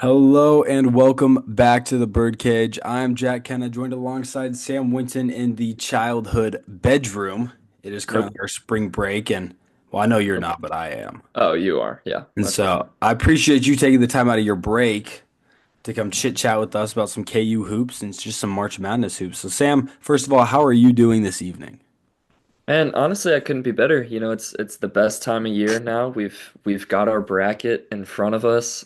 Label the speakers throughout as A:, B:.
A: Hello and welcome back to the Birdcage. I'm Jack Kenna, joined alongside Sam Winton in the childhood bedroom. It is currently
B: Nope.
A: our spring break, and well, I know you're
B: Okay.
A: not, but I am.
B: Oh, you are. Yeah,
A: And
B: that's fine.
A: so I appreciate you taking the time out of your break to come chit chat with us about some KU hoops and just some March Madness hoops. So, Sam, first of all, how are you doing this evening?
B: And honestly, I couldn't be better. It's the best time of year now. We've got our bracket in front of us,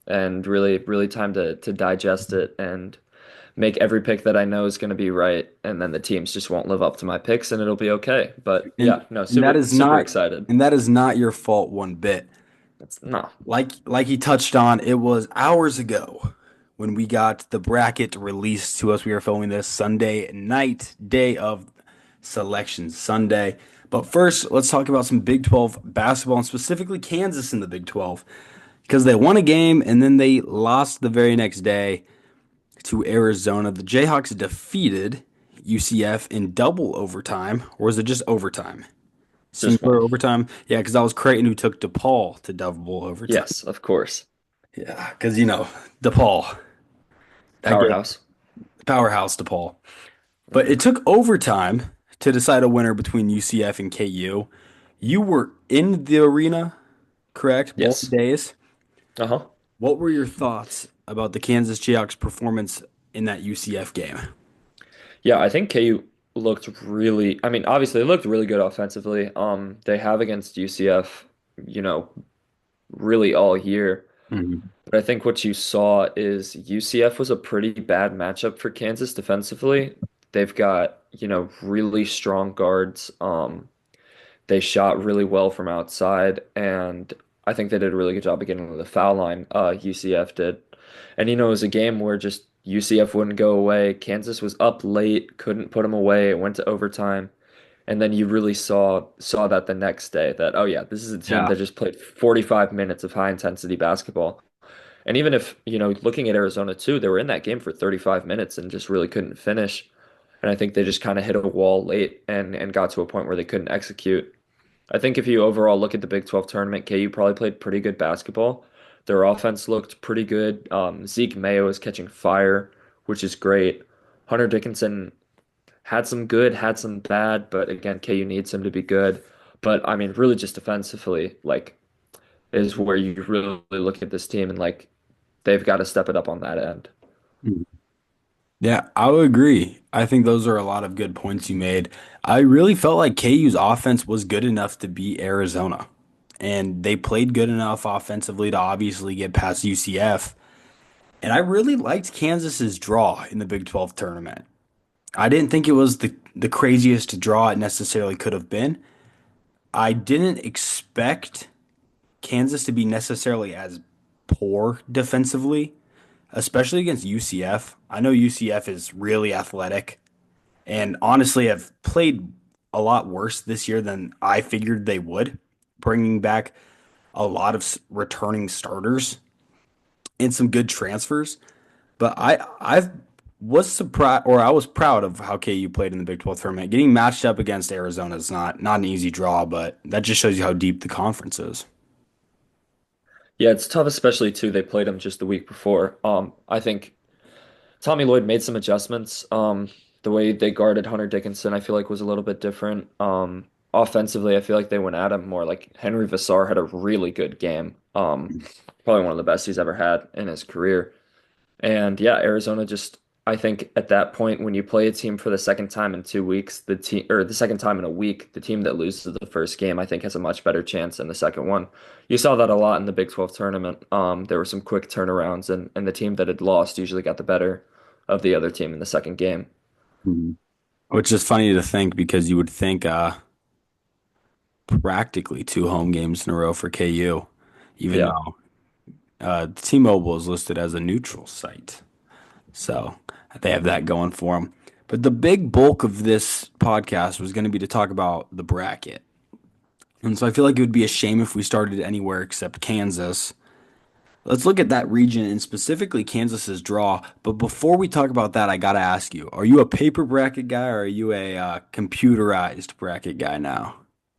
B: and really time to digest it and make every pick that I know is going to be right, and then the teams just won't live up to my picks, and it'll be okay. But
A: And
B: yeah, no,
A: and that
B: super
A: is
B: super
A: not
B: excited.
A: and that is not your fault one bit.
B: It's no.
A: Like he touched on, it was hours ago when we got the bracket released to us. We are filming this Sunday night, day of selection Sunday. But first, let's talk about some Big 12 basketball and specifically Kansas in the Big 12 because they won a game and then they lost the very next day to Arizona. The Jayhawks defeated UCF in double overtime, or was it just overtime?
B: Just
A: Singular
B: one.
A: overtime? Yeah, because that was Creighton who took DePaul to double overtime.
B: Yes, of course.
A: Yeah, because DePaul, that game,
B: Powerhouse.
A: powerhouse DePaul. But
B: Hmm.
A: it took overtime to decide a winner between UCF and KU. You were in the arena, correct? Both
B: Yes.
A: days.
B: Uh-huh.
A: What were your thoughts about the Kansas Jayhawks' performance in that UCF game?
B: Yeah, I think KU looked really, I mean, obviously they looked really good offensively. They have against UCF, you know, really all year.
A: Mhm.
B: But I think what you saw is UCF was a pretty bad matchup for Kansas defensively. They've got, really strong guards. They shot really well from outside, and I think they did a really good job of getting to the foul line. UCF did. And it was a game where just UCF wouldn't go away. Kansas was up late, couldn't put them away. It went to overtime. And then you really saw that the next day that, oh yeah, this is a team
A: Yeah.
B: that just played 45 minutes of high intensity basketball. And even if, looking at Arizona too, they were in that game for 35 minutes and just really couldn't finish. And I think they just kind of hit a wall late and got to a point where they couldn't execute. I think if you overall look at the Big 12 tournament, KU probably played pretty good basketball. Their offense looked pretty good. Zeke Mayo is catching fire, which is great. Hunter Dickinson had some good, had some bad, but again, KU needs him to be good. But I mean, really just defensively, like, is where you really look at this team and like they've got to step it up on that end.
A: Yeah, I would agree. I think those are a lot of good points you made. I really felt like KU's offense was good enough to beat Arizona, and they played good enough offensively to obviously get past UCF. And I really liked Kansas's draw in the Big 12 tournament. I didn't think it was the craziest draw it necessarily could have been. I didn't expect Kansas to be necessarily as poor defensively, especially against UCF. I know UCF is really athletic and honestly have played a lot worse this year than I figured they would, bringing back a lot of returning starters and some good transfers. But I was surprised, or I was proud of how KU played in the Big 12 tournament. Getting matched up against Arizona is not an easy draw, but that just shows you how deep the conference is.
B: Yeah, it's tough, especially too. They played him just the week before. I think Tommy Lloyd made some adjustments. The way they guarded Hunter Dickinson, I feel like was a little bit different. Offensively, I feel like they went at him more. Like Henry Vassar had a really good game. Probably one of the best he's ever had in his career. And yeah, Arizona just, I think at that point, when you play a team for the second time in 2 weeks, the team, or the second time in a week, the team that loses the first game, I think has a much better chance in the second one. You saw that a lot in the Big 12 tournament. There were some quick turnarounds, and the team that had lost usually got the better of the other team in the second game.
A: Mhm. Which is funny to think because you would think practically two home games in a row for KU, even
B: Yeah.
A: though T-Mobile is listed as a neutral site. So they have that going for them. But the big bulk of this podcast was going to be to talk about the bracket. And so I feel like it would be a shame if we started anywhere except Kansas. Let's look at that region and specifically Kansas's draw. But before we talk about that, I got to ask you, are you a paper bracket guy or are you a computerized bracket guy now?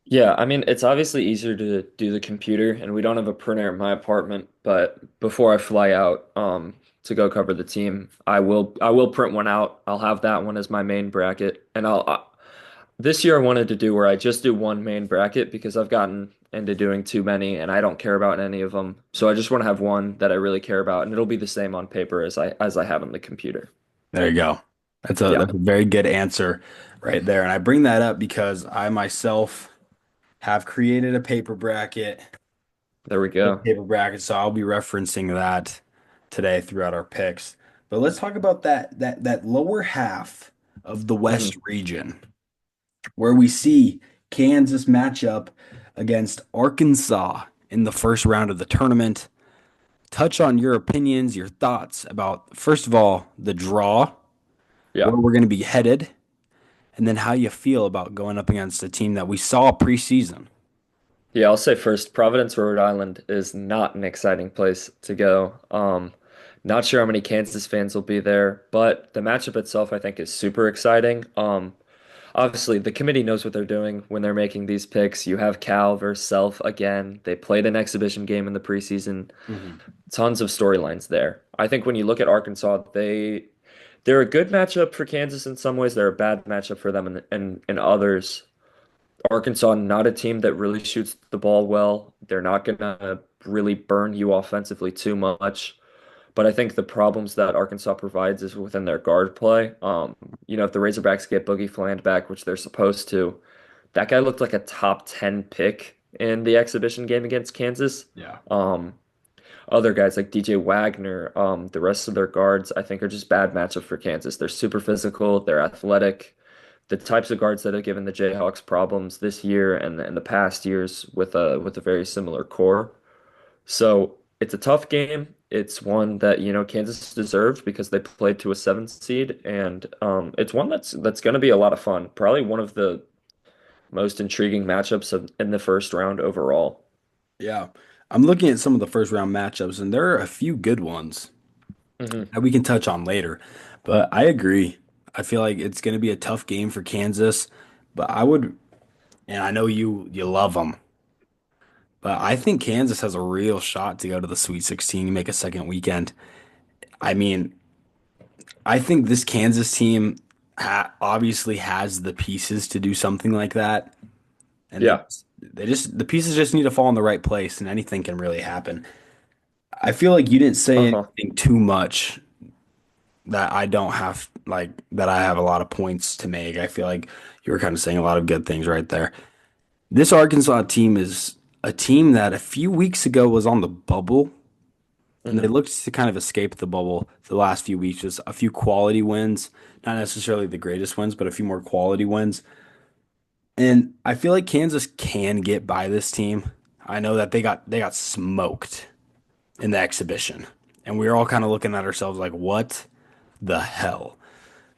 B: Yeah, I mean, it's obviously easier to do the computer, and we don't have a printer in my apartment, but before I fly out to go cover the team, I will print one out. I'll have that one as my main bracket, and this year I wanted to do where I just do one main bracket because I've gotten into doing too many and I don't care about any of them. So I just want to have one that I really care about, and it'll be the same on paper as I have on the computer.
A: There you go.
B: Yeah,
A: That's a very good answer right there. And I bring that up because I myself have created a paper bracket,
B: there we go.
A: so I'll be referencing that today throughout our picks. But let's talk about that lower half of the
B: hmm
A: West region where we see Kansas match up against Arkansas in the first round of the tournament. Touch on your opinions, your thoughts about, first of all, the draw,
B: Yeah.
A: where we're going to be headed, and then how you feel about going up against a team that we saw preseason.
B: Yeah, I'll say first, Providence, Rhode Island is not an exciting place to go. Not sure how many Kansas fans will be there, but the matchup itself I think is super exciting. Obviously, the committee knows what they're doing when they're making these picks. You have Cal versus Self again. They played an exhibition game in the preseason.
A: Mhm.
B: Tons of storylines there. I think when you look at Arkansas, they're a good matchup for Kansas in some ways. They're a bad matchup for them in others. Arkansas, not a team that really shoots the ball well. They're not gonna really burn you offensively too much. But I think the problems that Arkansas provides is within their guard play. If the Razorbacks get Boogie Fland back, which they're supposed to, that guy looked like a top 10 pick in the exhibition game against Kansas.
A: Yeah.
B: Um, Other guys like DJ Wagner, the rest of their guards, I think are just bad matchup for Kansas. They're super physical, they're athletic. The types of guards that have given the Jayhawks problems this year and the past years with a very similar core. So it's a tough game. It's one that, Kansas deserved because they played to a 7 seed, and it's one that's going to be a lot of fun. Probably one of the most intriguing matchups in the first round overall.
A: Yeah. I'm looking at some of the first round matchups, and there are a few good ones
B: hmm
A: that we can touch on later. But I agree. I feel like it's going to be a tough game for Kansas, but and I know you love them, but I think Kansas has a real shot to go to the Sweet 16 and make a second weekend. I mean, I think this Kansas team obviously has the pieces to do something like that, and
B: Yeah.
A: the pieces just need to fall in the right place, and anything can really happen. I feel like you didn't say
B: Uh-huh.
A: anything too much that I don't have like that I have a lot of points to make. I feel like you were kind of saying a lot of good things right there. This Arkansas team is a team that a few weeks ago was on the bubble, and they
B: hmm
A: looked to kind of escape the bubble the last few weeks. Just a few quality wins, not necessarily the greatest wins, but a few more quality wins. And I feel like Kansas can get by this team. I know that they got smoked in the exhibition, and we were all kind of looking at ourselves like, what the hell?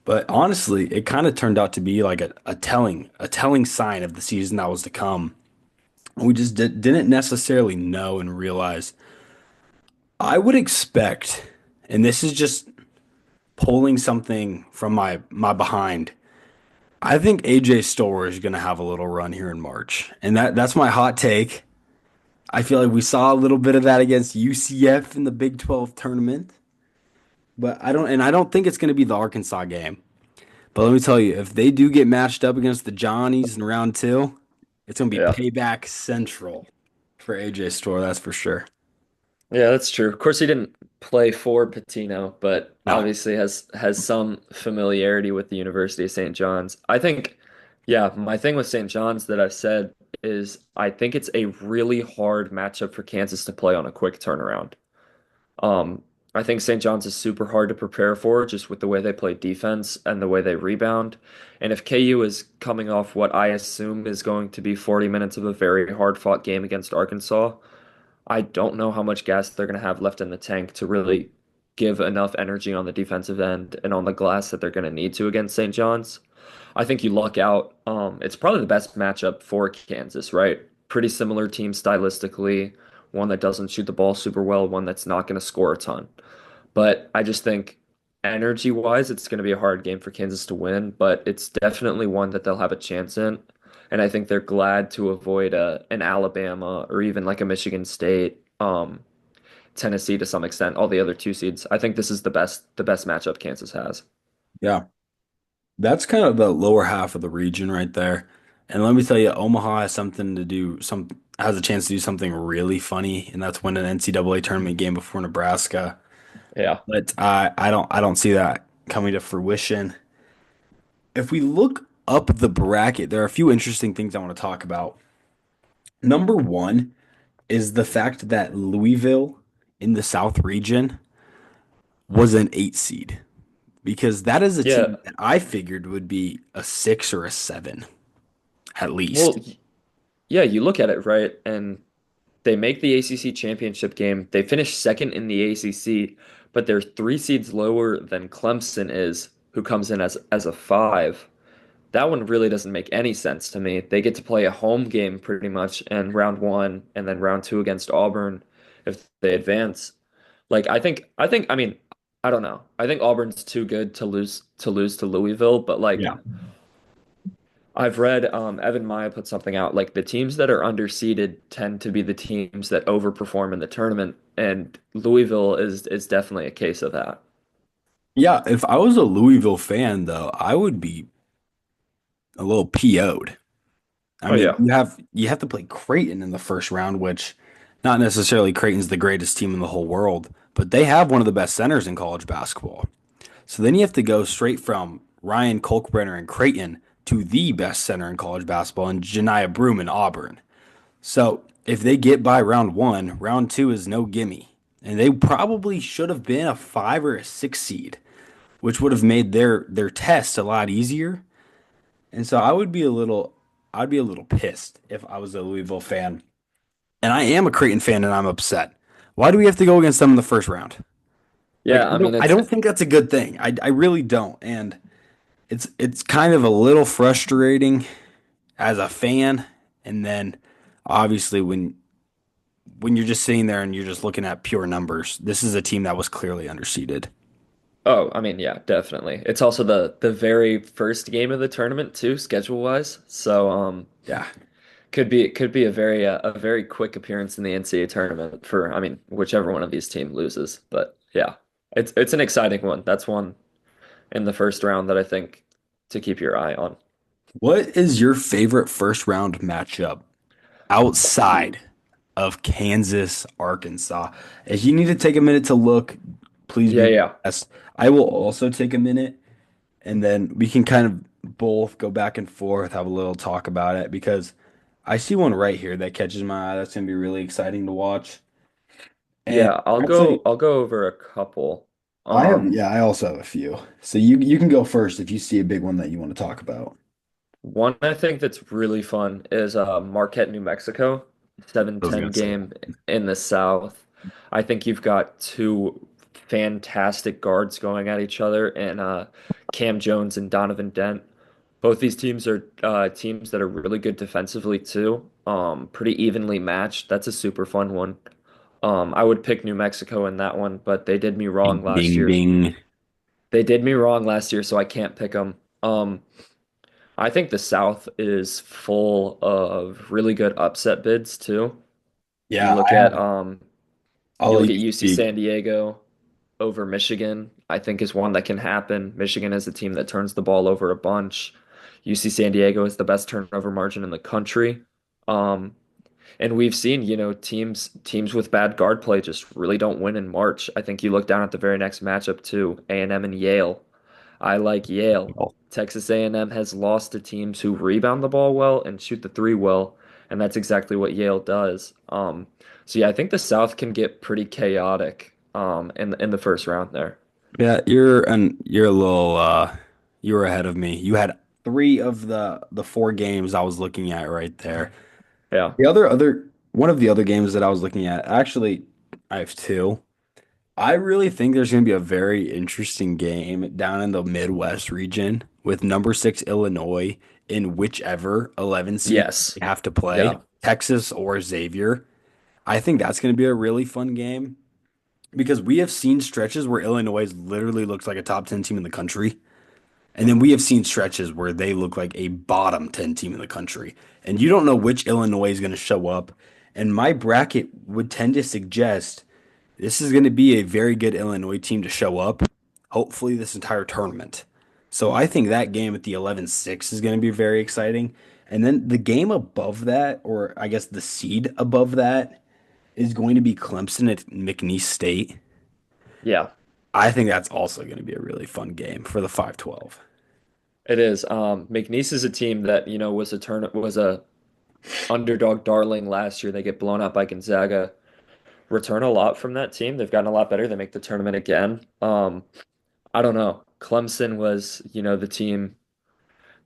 A: But honestly, it kind of turned out to be like a telling sign of the season that was to come. We just didn't necessarily know and realize. I would expect, and this is just pulling something from my behind. I think AJ Storr is going to have a little run here in March, and that's my hot take. I feel like we saw a little bit of that against UCF in the Big 12 tournament, but I don't think it's going to be the Arkansas game. But let me tell you, if they do get matched up against the Johnnies in round two, it's going to be
B: Yeah.
A: payback central for AJ Storr, that's for sure.
B: Yeah, that's true. Of course, he didn't play for Patino, but
A: No.
B: obviously has some familiarity with the University of St. John's. I think, yeah, my thing with St. John's that I've said is I think it's a really hard matchup for Kansas to play on a quick turnaround. Um, I think St. John's is super hard to prepare for just with the way they play defense and the way they rebound. And if KU is coming off what I assume is going to be 40 minutes of a very hard-fought game against Arkansas, I don't know how much gas they're going to have left in the tank to really give enough energy on the defensive end and on the glass that they're going to need to against St. John's. I think you luck out. It's probably the best matchup for Kansas, right? Pretty similar team stylistically, one that doesn't shoot the ball super well, one that's not going to score a ton. But I just think energy wise, it's going to be a hard game for Kansas to win, but it's definitely one that they'll have a chance in. and I think they're glad to avoid an Alabama or even like a Michigan State, Tennessee to some extent, all the other two seeds. I think this is the best matchup Kansas has.
A: Yeah. That's kind of the lower half of the region right there. And let me tell you, Omaha has something to do, has a chance to do something really funny, and that's win an NCAA tournament game before Nebraska.
B: Yeah.
A: But I don't see that coming to fruition. If we look up the bracket, there are a few interesting things I want to talk about. Number one is the fact that Louisville in the South region was an 8 seed because that is a
B: Yeah.
A: team that I figured would be a 6 or a 7 at
B: Well,
A: least.
B: yeah, you look at it, right? And they make the ACC championship game. They finish second in the ACC, but they're 3 seeds lower than Clemson is, who comes in as a 5. That one really doesn't make any sense to me. They get to play a home game pretty much in round one and then round two against Auburn if they advance. Like I mean, I don't know. I think Auburn's too good to lose to Louisville, but like
A: Yeah.
B: I've read Evan Maya put something out like the teams that are underseeded tend to be the teams that overperform in the tournament, and Louisville is definitely a case of that.
A: Yeah, if I was a Louisville fan though, I would be a little PO'd. I
B: Oh
A: mean,
B: yeah.
A: you have to play Creighton in the first round, which not necessarily Creighton's the greatest team in the whole world, but they have one of the best centers in college basketball. So then you have to go straight from Ryan Kolkbrenner in Creighton to the best center in college basketball and Janiah Broome in Auburn. So if they get by round one, round two is no gimme. And they probably should have been a 5 or a 6 seed, which would have made their test a lot easier. And so I'd be a little pissed if I was a Louisville fan. And I am a Creighton fan and I'm upset. Why do we have to go against them in the first round? Like
B: Yeah, I mean
A: I
B: it's
A: don't think that's a good thing. I really don't. And it's kind of a little frustrating as a fan. And then obviously when you're just sitting there and you're just looking at pure numbers, this is a team that was clearly underseeded.
B: Oh, I mean, yeah, definitely. It's also the very first game of the tournament too, schedule-wise. So,
A: Yeah.
B: could be a very quick appearance in the NCAA tournament for, I mean, whichever one of these teams loses. But yeah, it's an exciting one. That's one in the first round that I think to keep your eye on.
A: What is your favorite first round matchup outside of Kansas, Arkansas? If you need to take a minute to look, please be
B: Yeah,
A: my
B: yeah.
A: guest. I will also take a minute and then we can kind of both go back and forth, have a little talk about it because I see one right here that catches my eye. That's going to be really exciting to watch. And
B: Yeah, I'll
A: actually,
B: go I'll go over a couple.
A: yeah, I also have a few. So you can go first if you see a big one that you want to talk about.
B: One I think that's really fun is Marquette, New Mexico,
A: I was
B: 7-10
A: gonna say
B: game in the South. I think you've got two fantastic guards going at each other and Cam Jones and Donovan Dent. Both these teams are teams that are really good defensively too. Pretty evenly matched. That's a super fun one. I would pick New Mexico in that one, but they did me
A: ding
B: wrong last
A: ding
B: year.
A: ding.
B: They did me wrong last year, so I can't pick them. I think the South is full of really good upset bids too. You
A: Yeah,
B: look
A: I
B: at
A: have.
B: um
A: I'll
B: you
A: let
B: look
A: you
B: at UC
A: speak.
B: San Diego over Michigan, I think is one that can happen. Michigan is a team that turns the ball over a bunch. UC San Diego is the best turnover margin in the country. Um, and we've seen, teams with bad guard play just really don't win in March. I think you look down at the very next matchup too, A&M and Yale. I like Yale. Texas A&M has lost to teams who rebound the ball well and shoot the three well, and that's exactly what Yale does. So yeah, I think the South can get pretty chaotic in the first round there.
A: Yeah, you're a little you were ahead of me. You had three of the four games I was looking at right there.
B: Yeah.
A: The other one of the other games that I was looking at, actually, I have two. I really think there's going to be a very interesting game down in the Midwest region with number six Illinois in whichever 11 seed
B: Yes.
A: they have to play,
B: Yeah.
A: Texas or Xavier. I think that's going to be a really fun game because we have seen stretches where Illinois literally looks like a top 10 team in the country. And then we have seen stretches where they look like a bottom 10 team in the country. And you don't know which Illinois is going to show up. And my bracket would tend to suggest this is going to be a very good Illinois team to show up, hopefully, this entire tournament. So I think that game at the 11-6 is going to be very exciting. And then the game above that, or I guess the seed above that, is going to be Clemson at McNeese State.
B: Yeah,
A: I think that's also going to be a really fun game for the 5-12.
B: it is. McNeese is a team that, was a underdog darling last year. They get blown out by Gonzaga. Return a lot from that team. They've gotten a lot better. They make the tournament again. I don't know. Clemson was, the team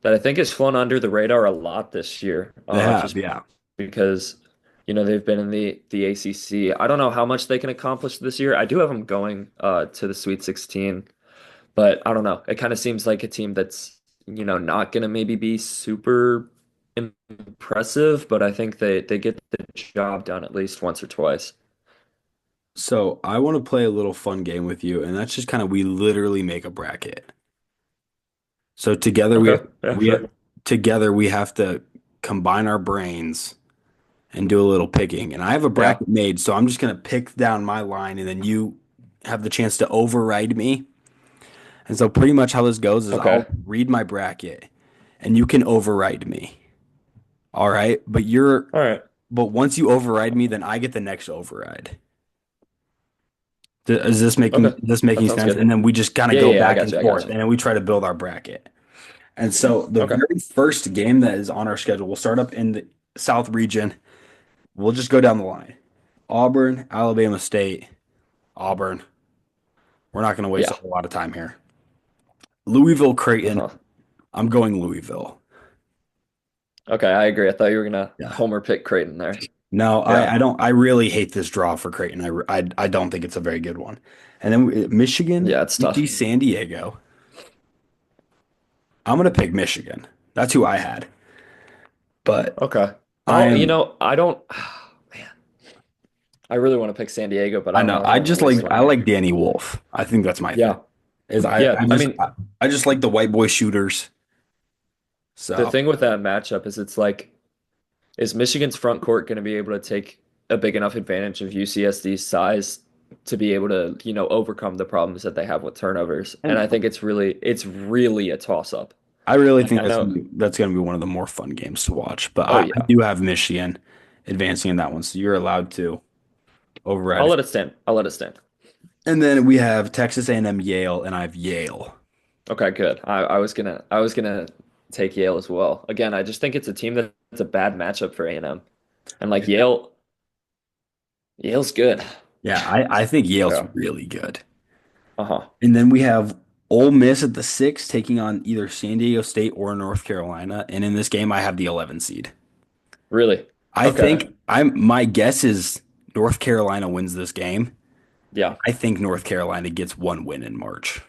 B: that I think has flown under the radar a lot this year,
A: They have,
B: just
A: yeah.
B: because, they've been in the ACC. I don't know how much they can accomplish this year. I do have them going to the Sweet 16, but I don't know. It kind of seems like a team that's, not going to maybe be super impressive, but I think they get the job done at least once or twice.
A: So I want to play a little fun game with you, and that's just kind of we literally make a bracket. So together
B: Okay. Yeah,
A: we
B: sure.
A: together we have to combine our brains and do a little picking. And I have a
B: Yeah.
A: bracket made, so I'm just gonna pick down my line, and then you have the chance to override me. And so pretty much how this goes is I'll
B: Okay.
A: read my bracket, and you can override me. All right,
B: All right.
A: but once you override me, then I get the next override. Is
B: Okay.
A: this
B: That
A: making
B: sounds
A: sense?
B: good.
A: And then we just kind of
B: Yeah,
A: go
B: yeah, yeah, I
A: back
B: got
A: and
B: you. I got
A: forth,
B: you.
A: and then we try to build our bracket. And so the
B: Okay.
A: very first game that is on our schedule, we'll start up in the South region. We'll just go down the line. Auburn, Alabama State, Auburn. We're not going to waste a
B: Yeah.
A: whole lot of time here. Louisville, Creighton.
B: Uh-huh.
A: I'm going Louisville.
B: Okay, I agree. I thought you were gonna
A: Yeah.
B: homer pick Creighton there.
A: No,
B: Yeah.
A: I don't. I really hate this draw for Creighton. I don't think it's a very good one. And then Michigan,
B: Yeah, it's tough.
A: UC San Diego. I'm going to pick Michigan. That's who I had. But
B: Okay.
A: I
B: Oh,
A: am.
B: I don't man, I really want to pick San Diego, but I
A: I
B: don't
A: know.
B: know if I want to waste one
A: I
B: here.
A: like Danny Wolf. I think that's my thing.
B: Yeah.
A: Is
B: Yeah. I mean,
A: I just like the white boy shooters.
B: the
A: So
B: thing with that matchup is it's like, is Michigan's front court going to be able to take a big enough advantage of UCSD's size to be able to, overcome the problems that they have with turnovers? And
A: and
B: I think it's really a toss up.
A: I really
B: Like
A: think
B: I know,
A: that's gonna be one of the more fun games to watch. But
B: oh
A: I
B: yeah.
A: do have Michigan advancing in that one, so you're allowed to override
B: I'll
A: it.
B: let it stand. I'll let it stand.
A: And then we have Texas A&M, Yale, and I have Yale.
B: Okay, good. I was gonna take Yale as well. Again, I just think it's a team that's a bad matchup for A&M. And like Yale's good.
A: Yeah, I think Yale's
B: Yeah.
A: really good.
B: Uh-huh.
A: And then we have Ole Miss at the 6 taking on either San Diego State or North Carolina. And in this game, I have the 11 seed.
B: Really?
A: I
B: Okay.
A: think my guess is North Carolina wins this game.
B: Yeah.
A: I think North Carolina gets one win in March.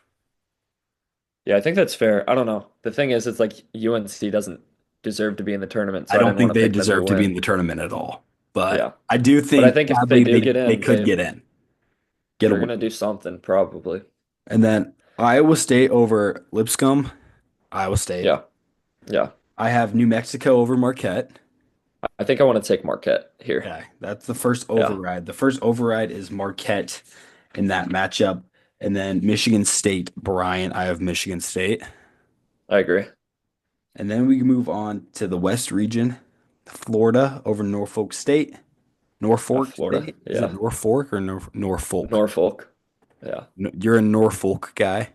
B: Yeah, I think that's fair. I don't know. The thing is, it's like UNC doesn't deserve to be in the tournament,
A: I
B: so I
A: don't
B: didn't want
A: think
B: to
A: they
B: pick them to
A: deserve to be
B: win.
A: in the tournament at all. But
B: Yeah.
A: I do
B: But I
A: think
B: think if they
A: sadly
B: do get
A: they
B: in,
A: could get in, get a
B: they're
A: win.
B: gonna do something probably.
A: And then Iowa State over Lipscomb, Iowa State.
B: Yeah. Yeah.
A: I have New Mexico over Marquette.
B: I think I want to take Marquette here.
A: Okay, that's the first
B: Yeah.
A: override. The first override is Marquette in that matchup. And then Michigan State, Bryant. I have Michigan State.
B: I agree.
A: And then we move on to the West region. Florida over Norfolk State. Norfolk
B: Florida.
A: State? Is it
B: Yeah.
A: Norfolk or Norfolk?
B: Norfolk. Yeah.
A: You're a Norfolk guy.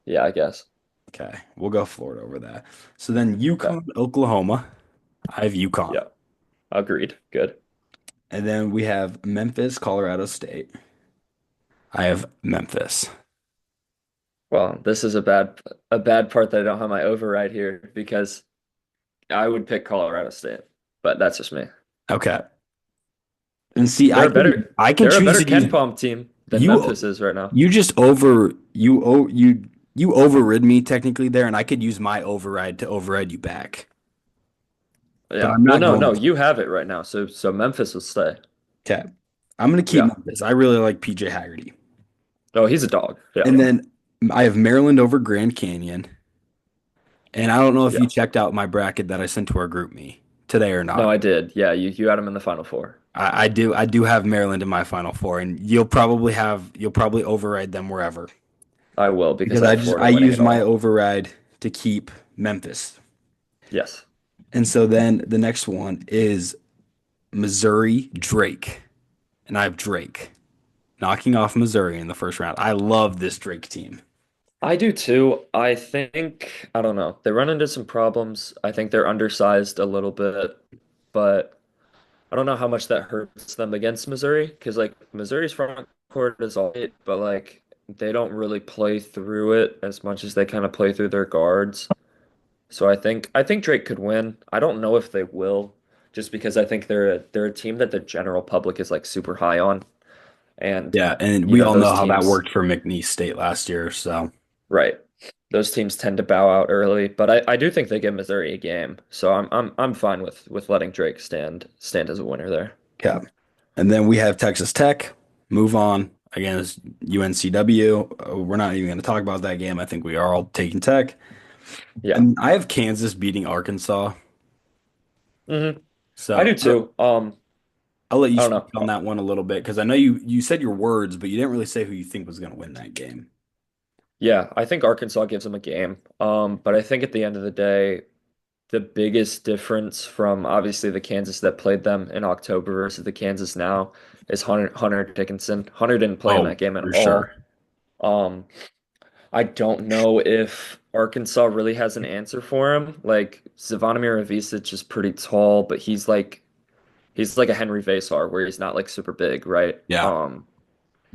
B: Yeah, I guess.
A: Okay, we'll go Florida over that. So then
B: Okay.
A: Yukon, Oklahoma. I have Yukon.
B: Yeah. Agreed. Good.
A: And then we have Memphis, Colorado State. I have Memphis.
B: Well, this is a bad part that I don't have my override here because I would pick Colorado State, but that's just me.
A: Okay. And see,
B: They're a better
A: I can
B: they're a
A: choose
B: better
A: to use
B: Ken Palm team than
A: you
B: Memphis is right now.
A: you just over you oh you overrid me technically there, and I could use my override to override you back. But
B: Yeah.
A: I'm
B: Well,
A: not
B: no,
A: going
B: no,
A: to.
B: you have it right now. So Memphis will stay.
A: Okay. I'm gonna keep
B: Yeah.
A: Memphis. I really like PJ Haggerty.
B: Oh, he's a dog. Yeah.
A: And then I have Maryland over Grand Canyon. And I don't know if you
B: Yeah.
A: checked out my bracket that I sent to our group me today or
B: No,
A: not.
B: I did. Yeah, you had him in the final four.
A: I do have Maryland in my Final Four, and you'll probably override them wherever
B: I will because
A: because
B: I
A: I
B: have
A: just
B: Florida
A: I
B: winning
A: used
B: it
A: my
B: all.
A: override to keep Memphis.
B: Yes.
A: And so then the next one is Missouri Drake, and I have Drake knocking off Missouri in the first round. I love this Drake team.
B: I do too. I think, I don't know. They run into some problems. I think they're undersized a little bit, but I don't know how much that hurts them against Missouri because like Missouri's front court is all right, but like they don't really play through it as much as they kind of play through their guards. So I think Drake could win. I don't know if they will, just because I think they're a team that the general public is like super high on. And
A: Yeah, and
B: you
A: we
B: know,
A: all
B: those
A: know how that
B: teams,
A: worked for McNeese State last year. So,
B: right. Those teams tend to bow out early, but I do think they give Missouri a game. So I'm fine with letting Drake stand as a winner there.
A: yeah. And then we have Texas Tech move on against UNCW. We're not even going to talk about that game. I think we are all taking Tech.
B: Yeah.
A: And I have Kansas beating Arkansas.
B: hmm I
A: So
B: do too.
A: I'll let you
B: I don't
A: speak
B: know.
A: on that one a little bit because I know you said your words, but you didn't really say who you think was going to win that game.
B: Yeah, I think Arkansas gives them a game. But I think at the end of the day, the biggest difference from obviously the Kansas that played them in October versus the Kansas now is Hunter Dickinson. Hunter didn't play in
A: Oh,
B: that game at
A: for sure.
B: all. Um, I don't know if Arkansas really has an answer for him. Like Zvonimir Ivisic is pretty tall, but he's like a Henry Vasar where he's not like super big, right?
A: Yeah,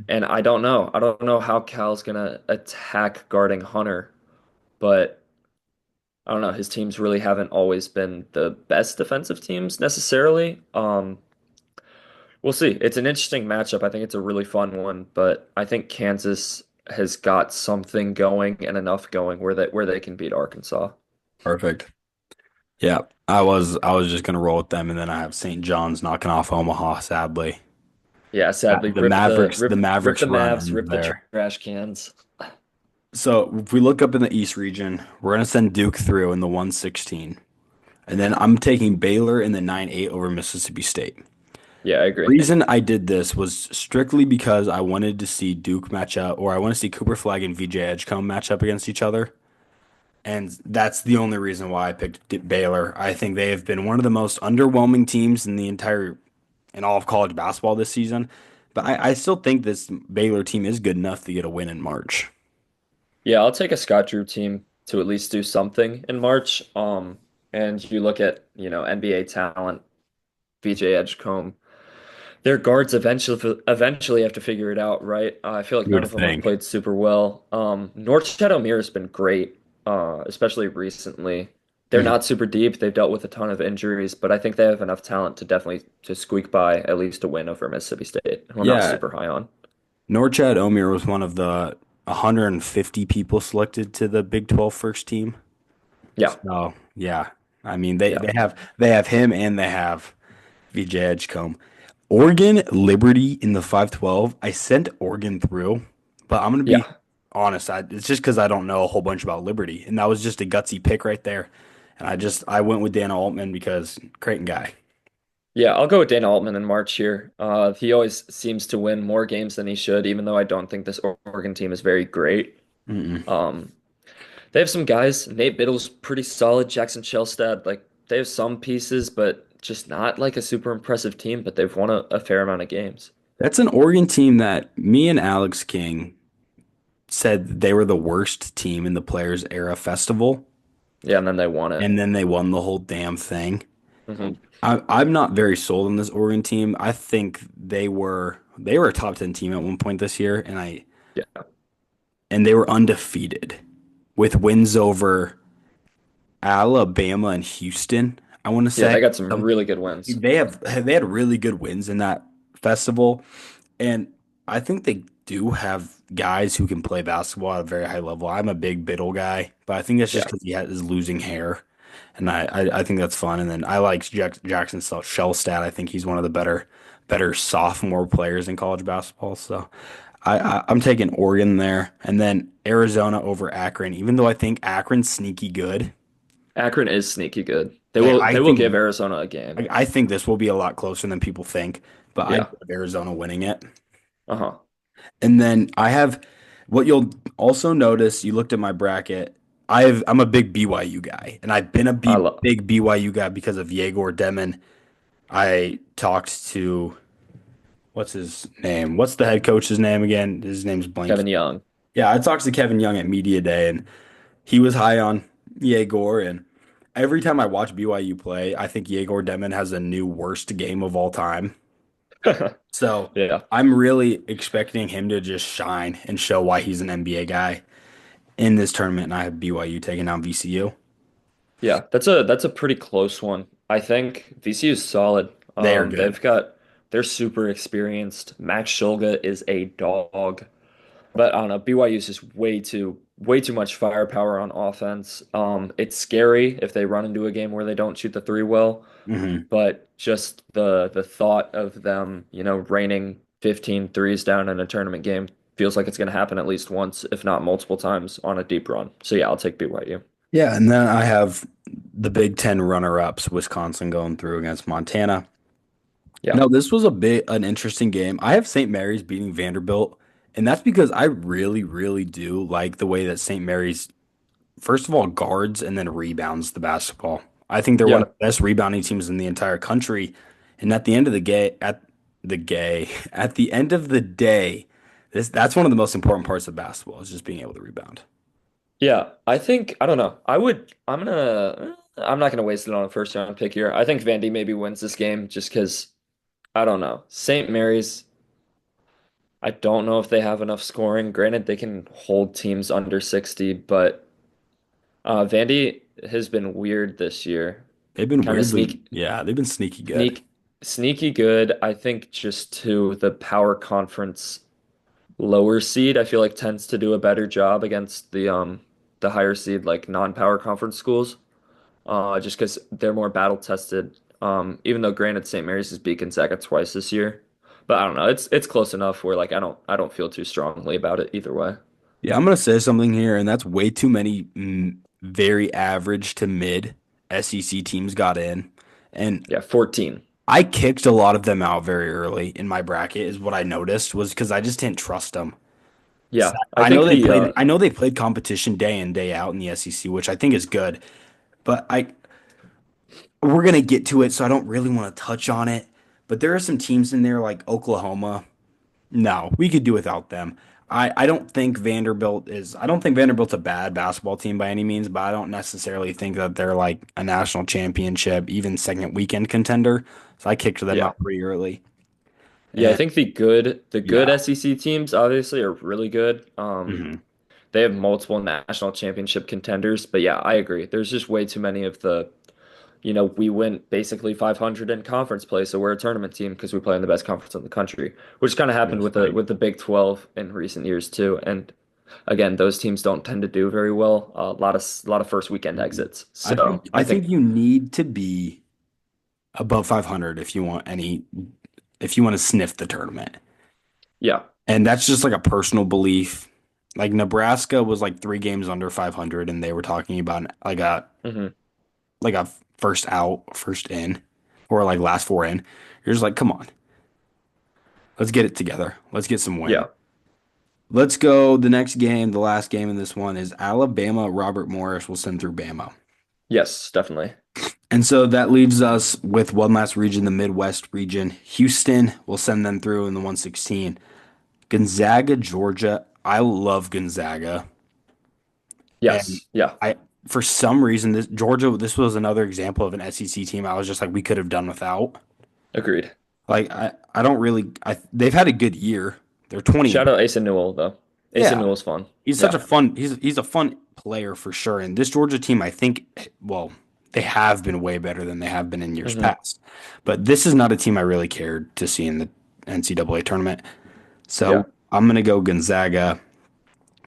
B: And I don't know. I don't know how Cal's gonna attack guarding Hunter, but I don't know. His teams really haven't always been the best defensive teams necessarily. We'll see. It's an interesting matchup. I think it's a really fun one, but I think Kansas has got something going and enough going where they can beat Arkansas.
A: perfect. Yeah, I was just going to roll with them, and then I have St. John's knocking off Omaha, sadly.
B: Yeah, sadly,
A: The
B: rip the
A: Mavericks, the
B: rip the
A: Mavericks run
B: Mavs,
A: ends
B: rip the
A: there.
B: trash cans.
A: So if we look up in the East region, we're gonna send Duke through in the 116. And then I'm taking Baylor in the 9-8 over Mississippi State.
B: Yeah, I agree.
A: Reason I did this was strictly because I wanted to see Duke match up, or I want to see Cooper Flag and VJ Edgecombe match up against each other. And that's the only reason why I picked Baylor. I think they have been one of the most underwhelming teams in all of college basketball this season. But I still think this Baylor team is good enough to get a win in March.
B: Yeah, I'll take a Scott Drew team to at least do something in March. And you look at, NBA talent, VJ Edgecombe. Their guards eventually have to figure it out, right? I feel like
A: You
B: none
A: would
B: of them have
A: think.
B: played super well. Norchad Omier has been great, especially recently. They're
A: Mhm.
B: not super deep. They've dealt with a ton of injuries, but I think they have enough talent to definitely to squeak by at least a win over Mississippi State, who I'm not
A: Yeah,
B: super high on.
A: Norchad Omier was one of the 150 people selected to the Big 12 first team.
B: Yeah,
A: So yeah, I mean they
B: yeah,
A: they have him and they have VJ Edgecombe. Oregon Liberty in the 512. I sent Oregon through, but I'm gonna be
B: yeah.
A: honest. It's just because I don't know a whole bunch about Liberty, and that was just a gutsy pick right there. And I went with Dana Altman because Creighton guy.
B: Yeah, I'll go with Dana Altman in March here. He always seems to win more games than he should, even though I don't think this Oregon team is very great.
A: Mm-mm.
B: Um, They have some guys. Nate Biddle's pretty solid. Jackson Shelstad, like they have some pieces, but just not like a super impressive team. But they've won a fair amount of games.
A: That's an Oregon team that me and Alex King said they were the worst team in the Players Era Festival,
B: Yeah, and then they won it.
A: and then they won the whole damn thing.
B: hmm
A: I'm not very sold on this Oregon team. I think they were a top 10 team at one point this year,
B: Yeah,
A: and they were undefeated with wins over Alabama and Houston, I want to
B: yeah,
A: say.
B: they got some
A: So
B: really good wins.
A: they had really good wins in that festival, and I think they do have guys who can play basketball at a very high level. I'm a big Biddle guy, but I think that's just
B: Yeah,
A: because he has his losing hair, and I think that's fun. And then I like Jackson Shellstat. I think he's one of the better sophomore players in college basketball. So I'm taking Oregon there, and then Arizona over Akron. Even though I think Akron's sneaky good,
B: Akron is sneaky good.
A: Like
B: They will give Arizona a game.
A: I think this will be a lot closer than people think, but I
B: Yeah.
A: have Arizona winning it.
B: Uh-huh.
A: And then I have what you'll also notice, you looked at my bracket. I'm a big BYU guy, and I've been a
B: I love
A: big BYU guy because of Yegor Demon. I talked to what's his name? What's the head coach's name again? His name's blank.
B: Kevin Young.
A: Yeah, I talked to Kevin Young at Media Day, and he was high on Yegor. And every time I watch BYU play, I think Yegor Demon has a new worst game of all time. So
B: Yeah.
A: I'm really expecting him to just shine and show why he's an NBA guy in this tournament. And I have BYU taking down VCU.
B: Yeah. That's a pretty close one. I think VCU is solid.
A: They are good.
B: They're super experienced. Max Shulga is a dog. But I don't know, BYU is just way too much firepower on offense. It's scary if they run into a game where they don't shoot the three well,
A: Hmm.
B: but just the thought of them, raining 15 threes down in a tournament game feels like it's going to happen at least once, if not multiple times on a deep run. So yeah, I'll take BYU.
A: Yeah, and then I have the Big Ten runner-ups, Wisconsin going through against Montana.
B: Yeah.
A: No, this was a bit an interesting game. I have St. Mary's beating Vanderbilt, and that's because I really, really do like the way that St. Mary's first of all guards and then rebounds the basketball. I think they're one
B: Yeah.
A: of the best rebounding teams in the entire country. And at the end of the gay at the gay at the end of the day, that's one of the most important parts of basketball is just being able to rebound.
B: Yeah, I don't know. I'm not gonna waste it on a first round pick here. I think Vandy maybe wins this game just because I don't know. St. Mary's, I don't know if they have enough scoring. Granted, they can hold teams under 60, but Vandy has been weird this year.
A: They've been
B: Kind of
A: weirdly, yeah, they've been sneaky good.
B: sneak, sneaky good. I think just to the power conference lower seed, I feel like tends to do a better job against the higher seed like non-power conference schools. Just because they're more battle tested. Even though granted St. Mary's has beat Gonzaga twice this year, but I don't know. It's close enough where like I don't feel too strongly about it either way.
A: Yeah, I'm gonna say something here, and that's way too many very average to mid SEC teams got in. And
B: Yeah, 14.
A: I kicked a lot of them out very early in my bracket, is what I noticed was because I just didn't trust them. So
B: Yeah, I think
A: I know they played competition day in, day out in the SEC, which I think is good. But we're gonna get to it, so I don't really want to touch on it. But there are some teams in there like Oklahoma. No, we could do without them. I don't think Vanderbilt's a bad basketball team by any means, but I don't necessarily think that they're like a national championship, even second weekend contender. So I kicked them
B: yeah.
A: out pretty early.
B: Yeah, I
A: And
B: think the good
A: yeah.
B: SEC teams obviously are really good.
A: Hmm.
B: They have multiple national championship contenders, but yeah, I agree. There's just way too many of we went basically 500 in conference play, so we're a tournament team because we play in the best conference in the country, which kind of happened
A: Yes,
B: with the Big 12 in recent years too. And again, those teams don't tend to do very well. A lot of first weekend exits. So
A: I
B: I
A: think
B: think,
A: you need to be above 500 if you want to sniff the tournament.
B: yeah,
A: And that's just like a personal belief. Like Nebraska was like 3 games under 500 and they were talking about
B: hmm
A: like a first out, first in or like last four in. You're just like, "Come on. Let's get it together. Let's get some wins."
B: yeah,
A: Let's go the next game, the last game in this one is Alabama. Robert Morris will send through Bama.
B: yes, definitely,
A: And so that leaves us with one last region, the Midwest region. Houston will send them through in the 116. Gonzaga, Georgia. I love Gonzaga. And
B: yes, yeah,
A: I, for some reason, this was another example of an SEC team I was just like, we could have done without.
B: agreed.
A: Like, I don't really, they've had a good year. They're 20 and
B: Shout out Asa Newell though. Asa
A: yeah,
B: Newell's fun.
A: he's such
B: Yeah,
A: a fun, he's a fun player for sure. And this Georgia team, I think, well, they have been way better than they have been in years
B: hmm
A: past. But this is not a team I really cared to see in the NCAA tournament.
B: yeah,
A: So I'm gonna go Gonzaga.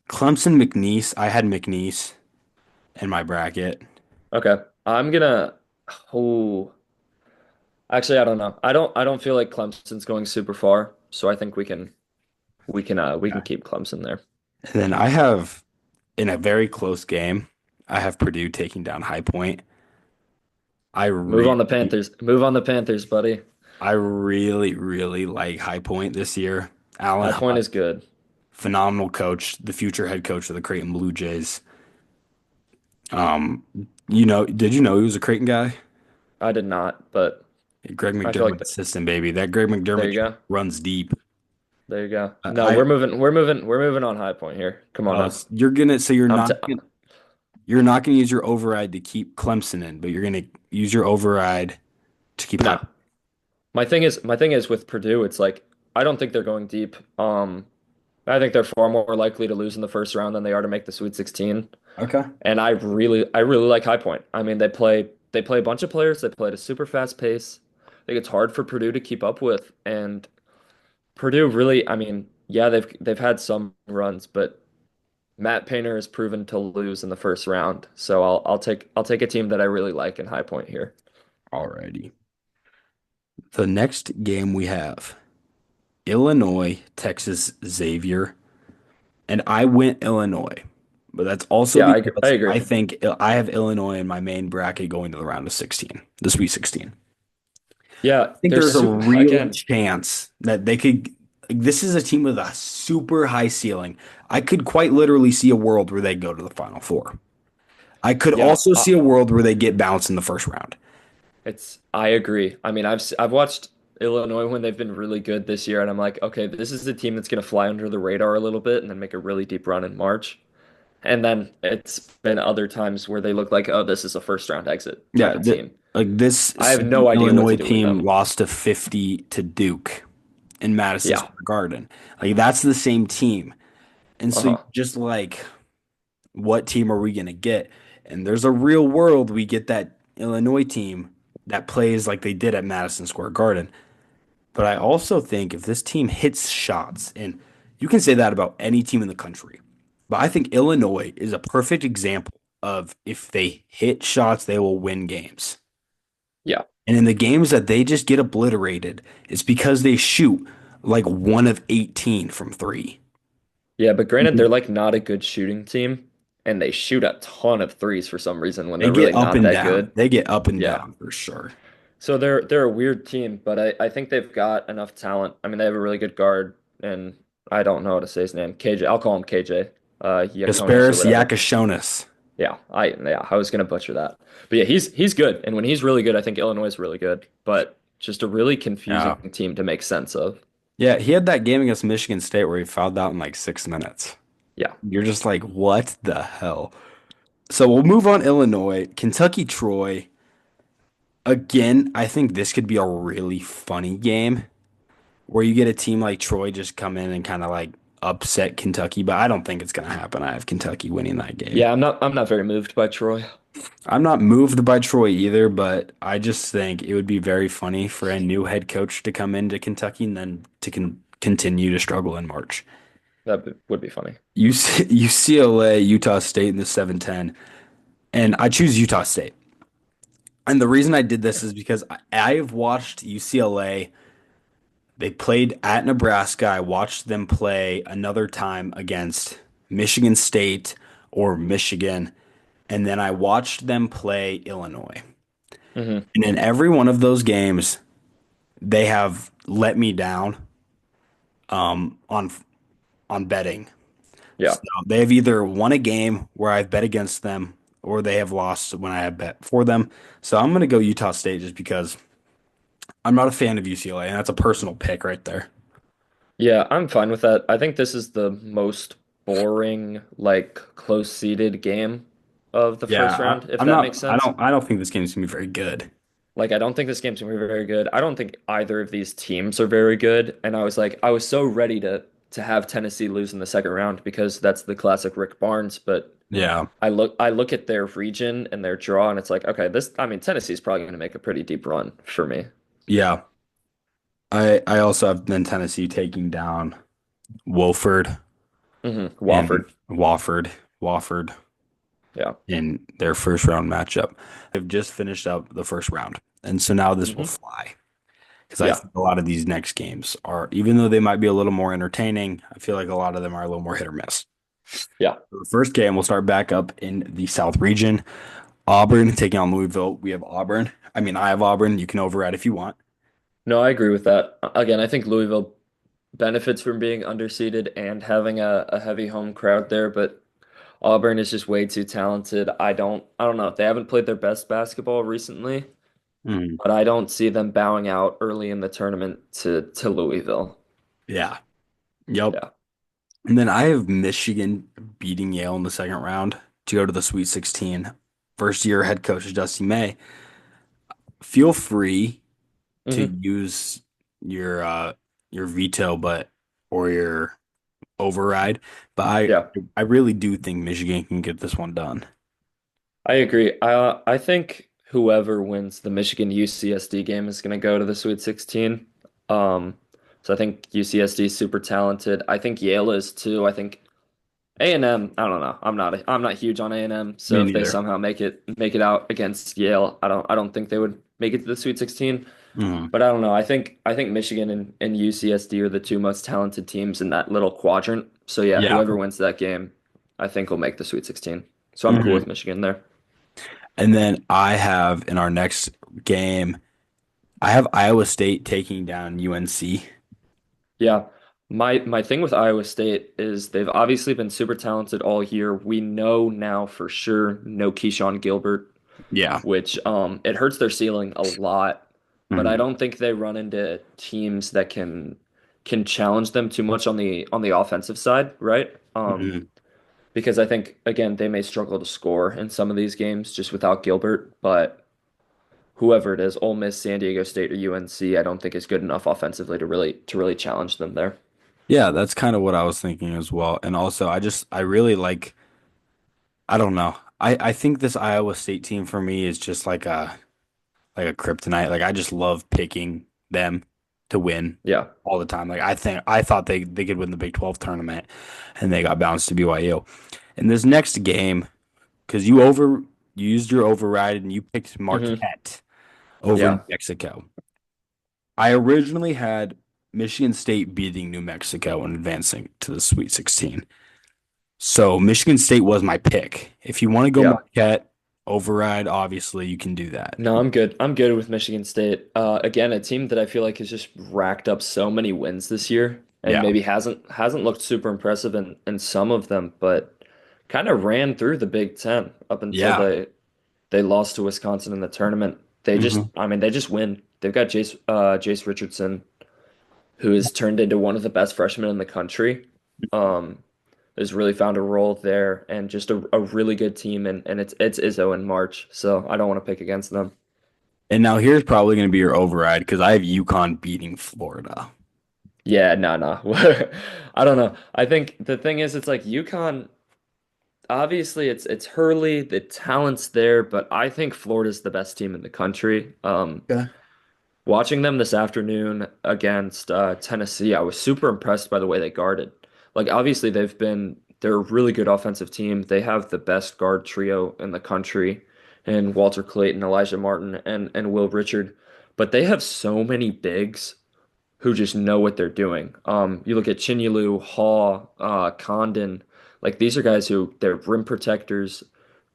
A: Clemson, McNeese. I had McNeese in my bracket.
B: okay. I'm gonna. Oh, actually, I don't know. I don't feel like Clemson's going super far, so I think we can keep Clemson there.
A: And then I have in a very close game. I have Purdue taking down High Point. I
B: Move on the
A: really,
B: Panthers. Move on the Panthers, buddy.
A: I really, really like High Point this year. Alan
B: High Point
A: Hunt,
B: is good.
A: phenomenal coach, the future head coach of the Creighton Blue Jays. Um, did you know he was a Creighton guy?
B: I did not, but
A: Greg
B: I feel like
A: McDermott system, baby. That Greg
B: there
A: McDermott
B: you go.
A: runs deep.
B: There you go. No,
A: I,
B: we're moving on High Point here. Come on now.
A: you're gonna, so
B: I'm t
A: you're not gonna use your override to keep Clemson in, but you're gonna use your override to keep High.
B: No. My thing is with Purdue, it's like I don't think they're going deep. I think they're far more likely to lose in the first round than they are to make the Sweet 16.
A: Okay.
B: And I really like High Point. I mean, they play a bunch of players. They play at a super fast pace. I think it's hard for Purdue to keep up with. And Purdue really, I mean, yeah, they've had some runs, but Matt Painter has proven to lose in the first round. So I'll take a team that I really like in High Point here.
A: Alrighty. The next game we have Illinois, Texas, Xavier, and I went Illinois, but that's also
B: Yeah, I
A: because
B: agree.
A: I think I have Illinois in my main bracket going to the round of 16, the Sweet 16.
B: Yeah,
A: I think
B: they're
A: there's a
B: super
A: real
B: again.
A: chance that they could. This is a team with a super high ceiling. I could quite literally see a world where they go to the Final Four. I could
B: Yeah,
A: also see a world where they get bounced in the first round.
B: I agree. I mean, I've watched Illinois when they've been really good this year, and I'm like, okay, this is the team that's going to fly under the radar a little bit and then make a really deep run in March. And then it's been other times where they look like, oh, this is a first round exit type
A: Yeah,
B: of team.
A: like this
B: I have
A: same
B: no idea what
A: Illinois
B: to do with
A: team
B: them.
A: lost to 50 to Duke in Madison
B: Yeah.
A: Square Garden. Like that's the same team. And so you're
B: Uh-huh.
A: just like, what team are we gonna get? And there's a real world we get that Illinois team that plays like they did at Madison Square Garden. But I also think if this team hits shots, and you can say that about any team in the country, but I think Illinois is a perfect example of if they hit shots, they will win games.
B: Yeah.
A: And in the games that they just get obliterated, it's because they shoot like one of 18 from three.
B: Yeah, but granted, they're
A: Mhm.
B: like not a good shooting team, and they shoot a ton of threes for some reason when
A: They
B: they're
A: get
B: really
A: up
B: not
A: and
B: that
A: down.
B: good.
A: They get up and
B: Yeah.
A: down for sure.
B: So they're a weird team, but I think they've got enough talent. I mean, they have a really good guard, and I don't know how to say his name. KJ. I'll call him KJ. Yakonis or
A: Kasparis
B: whatever.
A: Yakashonis.
B: I was gonna butcher that. But yeah, he's good. And when he's really good, I think Illinois is really good. But just a really confusing
A: Yeah.
B: team to make sense of.
A: Yeah, he had that game against Michigan State where he fouled out in like 6 minutes.
B: Yeah.
A: You're just like, what the hell? So we'll move on Illinois, Kentucky, Troy. Again, I think this could be a really funny game where you get a team like Troy just come in and kind of like upset Kentucky, but I don't think it's going to happen. I have Kentucky winning that game.
B: Yeah, I'm not very moved by Troy.
A: I'm not moved by Troy either, but I just think it would be very funny for a new head coach to come into Kentucky and then to continue to struggle in March.
B: Would be funny.
A: UCLA, Utah State in the 7-10, and I choose Utah State. And the reason I did this is because I have watched UCLA. They played at Nebraska. I watched them play another time against Michigan State or Michigan, and then I watched them play Illinois.
B: Hmm.
A: And in every one of those games, they have let me down on betting.
B: Yeah.
A: So they have either won a game where I've bet against them, or they have lost when I have bet for them. So I'm going to go Utah State just because I'm not a fan of UCLA, and that's a personal pick right there.
B: Yeah, I'm fine with that. I think this is the most boring, like close-seeded game of the
A: Yeah,
B: first round, if
A: I'm
B: that
A: not.
B: makes sense.
A: I don't think this game is gonna be very good.
B: Like, I don't think this game's gonna be very good. I don't think either of these teams are very good. And I was so ready to have Tennessee lose in the second round because that's the classic Rick Barnes. But
A: Yeah,
B: I look at their region and their draw, and it's like, okay, I mean, Tennessee's probably gonna make a pretty deep run for me.
A: yeah. I also have then Tennessee taking down Wolford and
B: Wofford.
A: Wofford
B: Yeah.
A: in their first round matchup. They've just finished up the first round, and so now this will
B: Hmm.
A: fly because I
B: Yeah.
A: think a lot of these next games are, even though they might be a little more entertaining, I feel like a lot of them are a little more hit or miss.
B: Yeah.
A: So the first game, we'll start back up in the South region. Auburn taking on Louisville. We have Auburn. I mean, I have Auburn. You can override if you want.
B: No, I agree with that. Again, I think Louisville benefits from being underseeded and having a heavy home crowd there, but Auburn is just way too talented. I don't know. They haven't played their best basketball recently,
A: Mm,
B: but I don't see them bowing out early in the tournament to Louisville.
A: yeah. Yep.
B: Yeah.
A: And then I have Michigan beating Yale in the second round to go to the Sweet 16. First year head coach is Dusty May. Feel free to
B: Hmm.
A: use your veto, but or your override. But
B: Yeah.
A: I really do think Michigan can get this one done.
B: I agree. I think whoever wins the Michigan UCSD game is going to go to the Sweet 16. So I think UCSD is super talented. I think Yale is too. I think A&M, I don't know. I'm not huge on A&M, so
A: Me
B: if they
A: neither.
B: somehow make it out against Yale, I don't think they would make it to the Sweet 16.
A: Mhm.
B: But I don't know. I think Michigan and UCSD are the two most talented teams in that little quadrant. So yeah,
A: Yeah.
B: whoever wins that game, I think will make the Sweet 16. So I'm cool with
A: Mhm.
B: Michigan there.
A: And then I have in our next game, I have Iowa State taking down UNC.
B: Yeah. My thing with Iowa State is they've obviously been super talented all year. We know now for sure no Keyshawn Gilbert,
A: Yeah.
B: which it hurts their ceiling a lot, but I
A: Mhm.
B: don't think they run into teams that can challenge them too much on the offensive side, right?
A: Mhm.
B: Because I think again they may struggle to score in some of these games just without Gilbert, but whoever it is, Ole Miss, San Diego State, or UNC, I don't think is good enough offensively to really challenge them there.
A: Yeah, that's kind of what I was thinking as well. And also, I really like, I don't know. I think this Iowa State team for me is just like a kryptonite. Like I just love picking them to win
B: Yeah.
A: all the time. Like I thought they could win the Big 12 tournament and they got bounced to BYU. In this next game, because you used your override and you picked
B: Hmm.
A: Marquette over New
B: Yeah.
A: Mexico. I originally had Michigan State beating New Mexico and advancing to the Sweet 16. So Michigan State was my pick. If you want to go
B: Yeah.
A: Marquette override, obviously you can do that.
B: No, I'm good. I'm good with Michigan State. Again, a team that I feel like has just racked up so many wins this year and
A: Yeah.
B: maybe hasn't looked super impressive in some of them, but kind of ran through the Big Ten up until
A: Yeah.
B: they lost to Wisconsin in the tournament.
A: Hmm.
B: I mean, they just win. They've got Jace Richardson, who has turned into one of the best freshmen in the country. Um, has really found a role there and just a really good team and it's Izzo in March, so I don't want to pick against them.
A: And now here's probably going to be your override because I have UConn beating Florida.
B: Yeah, no, no. I don't know. I think the thing is it's like UConn, obviously it's Hurley, the talent's there, but I think Florida's the best team in the country.
A: Okay.
B: Watching them this afternoon against Tennessee, I was super impressed by the way they guarded. Like, obviously, they're a really good offensive team. They have the best guard trio in the country, and Walter Clayton, Elijah Martin, and Will Richard. But they have so many bigs who just know what they're doing. You look at Chinyelu, Hall, Condon, like these are guys who they're rim protectors.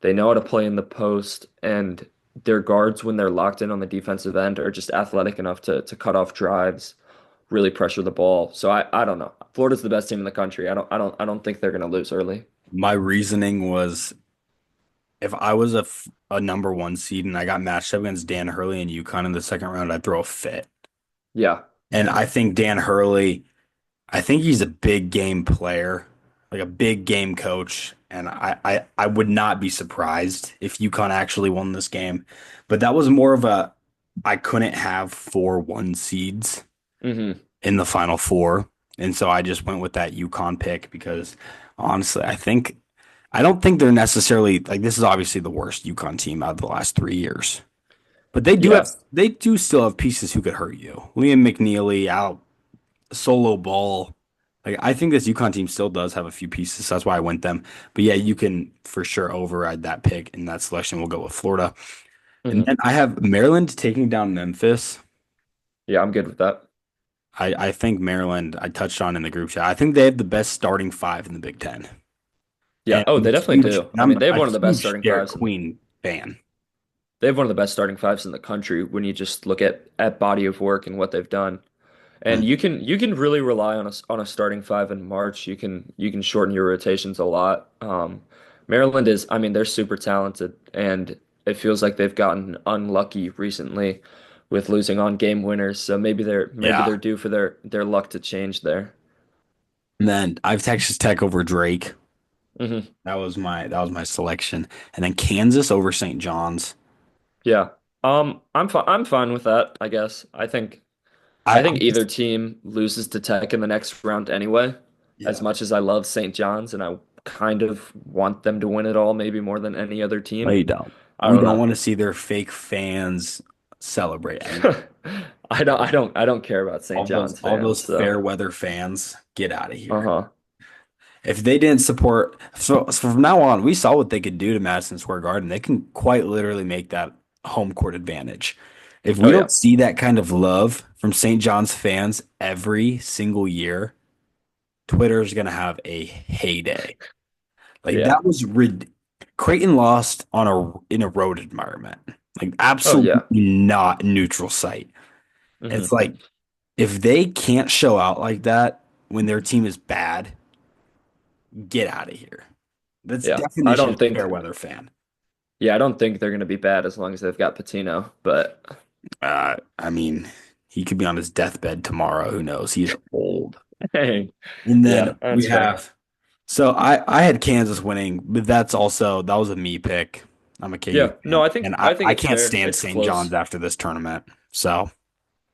B: They know how to play in the post, and their guards when they're locked in on the defensive end are just athletic enough to cut off drives, really pressure the ball. So I don't know. Florida's the best team in the country. I don't think they're gonna lose early.
A: My reasoning was if I was a number one seed and I got matched up against Dan Hurley and UConn in the second round, I'd throw a fit.
B: Yeah.
A: And I think Dan Hurley, I think he's a big game player, like a big game coach. And I would not be surprised if UConn actually won this game. But that was more of a I couldn't have four one seeds
B: Hmm.
A: in the final four. And so I just went with that UConn pick because honestly, I don't think they're necessarily like this is obviously the worst UConn team out of the last 3 years. But
B: Yeah.
A: they do still have pieces who could hurt you. Liam McNeely out solo ball. Like I think this UConn team still does have a few pieces. So that's why I went them. But yeah, you can for sure override that pick in that selection. We'll go with Florida. And
B: Hmm.
A: then I have Maryland taking down Memphis.
B: Yeah, I'm good with that.
A: I think Maryland, I touched on in the group chat. I think they have the best starting five in the Big Ten.
B: Yeah.
A: And
B: Oh,
A: I'm a
B: they definitely
A: huge,
B: do.
A: and
B: I
A: I'm
B: mean, they have
A: a
B: one of the best
A: huge
B: starting
A: Derek
B: fives, and
A: Queen fan.
B: they have one of the best starting fives in the country when you just look at body of work and what they've done. And
A: Mm.
B: you can really rely on a starting five in March. You can shorten your rotations a lot. Maryland is, I mean, they're super talented, and it feels like they've gotten unlucky recently with losing on game winners. So maybe
A: Yeah.
B: they're due for their luck to change there.
A: And then I have Texas Tech over Drake.
B: Hmm.
A: That was my selection. And then Kansas over St. John's.
B: Yeah. I'm fine with that, I guess.
A: I,
B: I
A: I
B: think either team loses to Tech in the next round anyway. As
A: yeah.
B: much as I love St. John's and I kind of want them to win it all, maybe more than any other
A: No,
B: team.
A: you don't.
B: I
A: We
B: don't
A: don't
B: know.
A: want to see their fake fans celebrate any
B: I don't care about St.
A: all
B: John's
A: those
B: fans, so
A: fair weather fans. Get out of here.
B: uh-huh.
A: If they didn't support, so from now on, we saw what they could do to Madison Square Garden. They can quite literally make that home court advantage. If
B: Oh
A: we
B: yeah.
A: don't see that kind of love from St. John's fans every single year, Twitter's gonna have a heyday. Like
B: Yeah.
A: that was rid Creighton lost on a in a road environment. Like
B: Oh
A: absolutely
B: yeah.
A: not neutral site. It's
B: Hmm.
A: like if they can't show out like that when their team is bad, get out of here. That's
B: Yeah. I
A: definition
B: don't
A: of fair
B: think
A: weather fan.
B: yeah, I don't think they're gonna be bad as long as they've got Patino, but
A: I mean, he could be on his deathbed tomorrow. Who knows? He's old.
B: hey.
A: And
B: Yeah,
A: then we
B: that's fair.
A: have I had Kansas winning, but that was a me pick. I'm a KU
B: Yeah. No,
A: fan, and
B: I think
A: I
B: it's
A: can't
B: fair.
A: stand
B: It's
A: St. John's
B: close.
A: after this tournament. So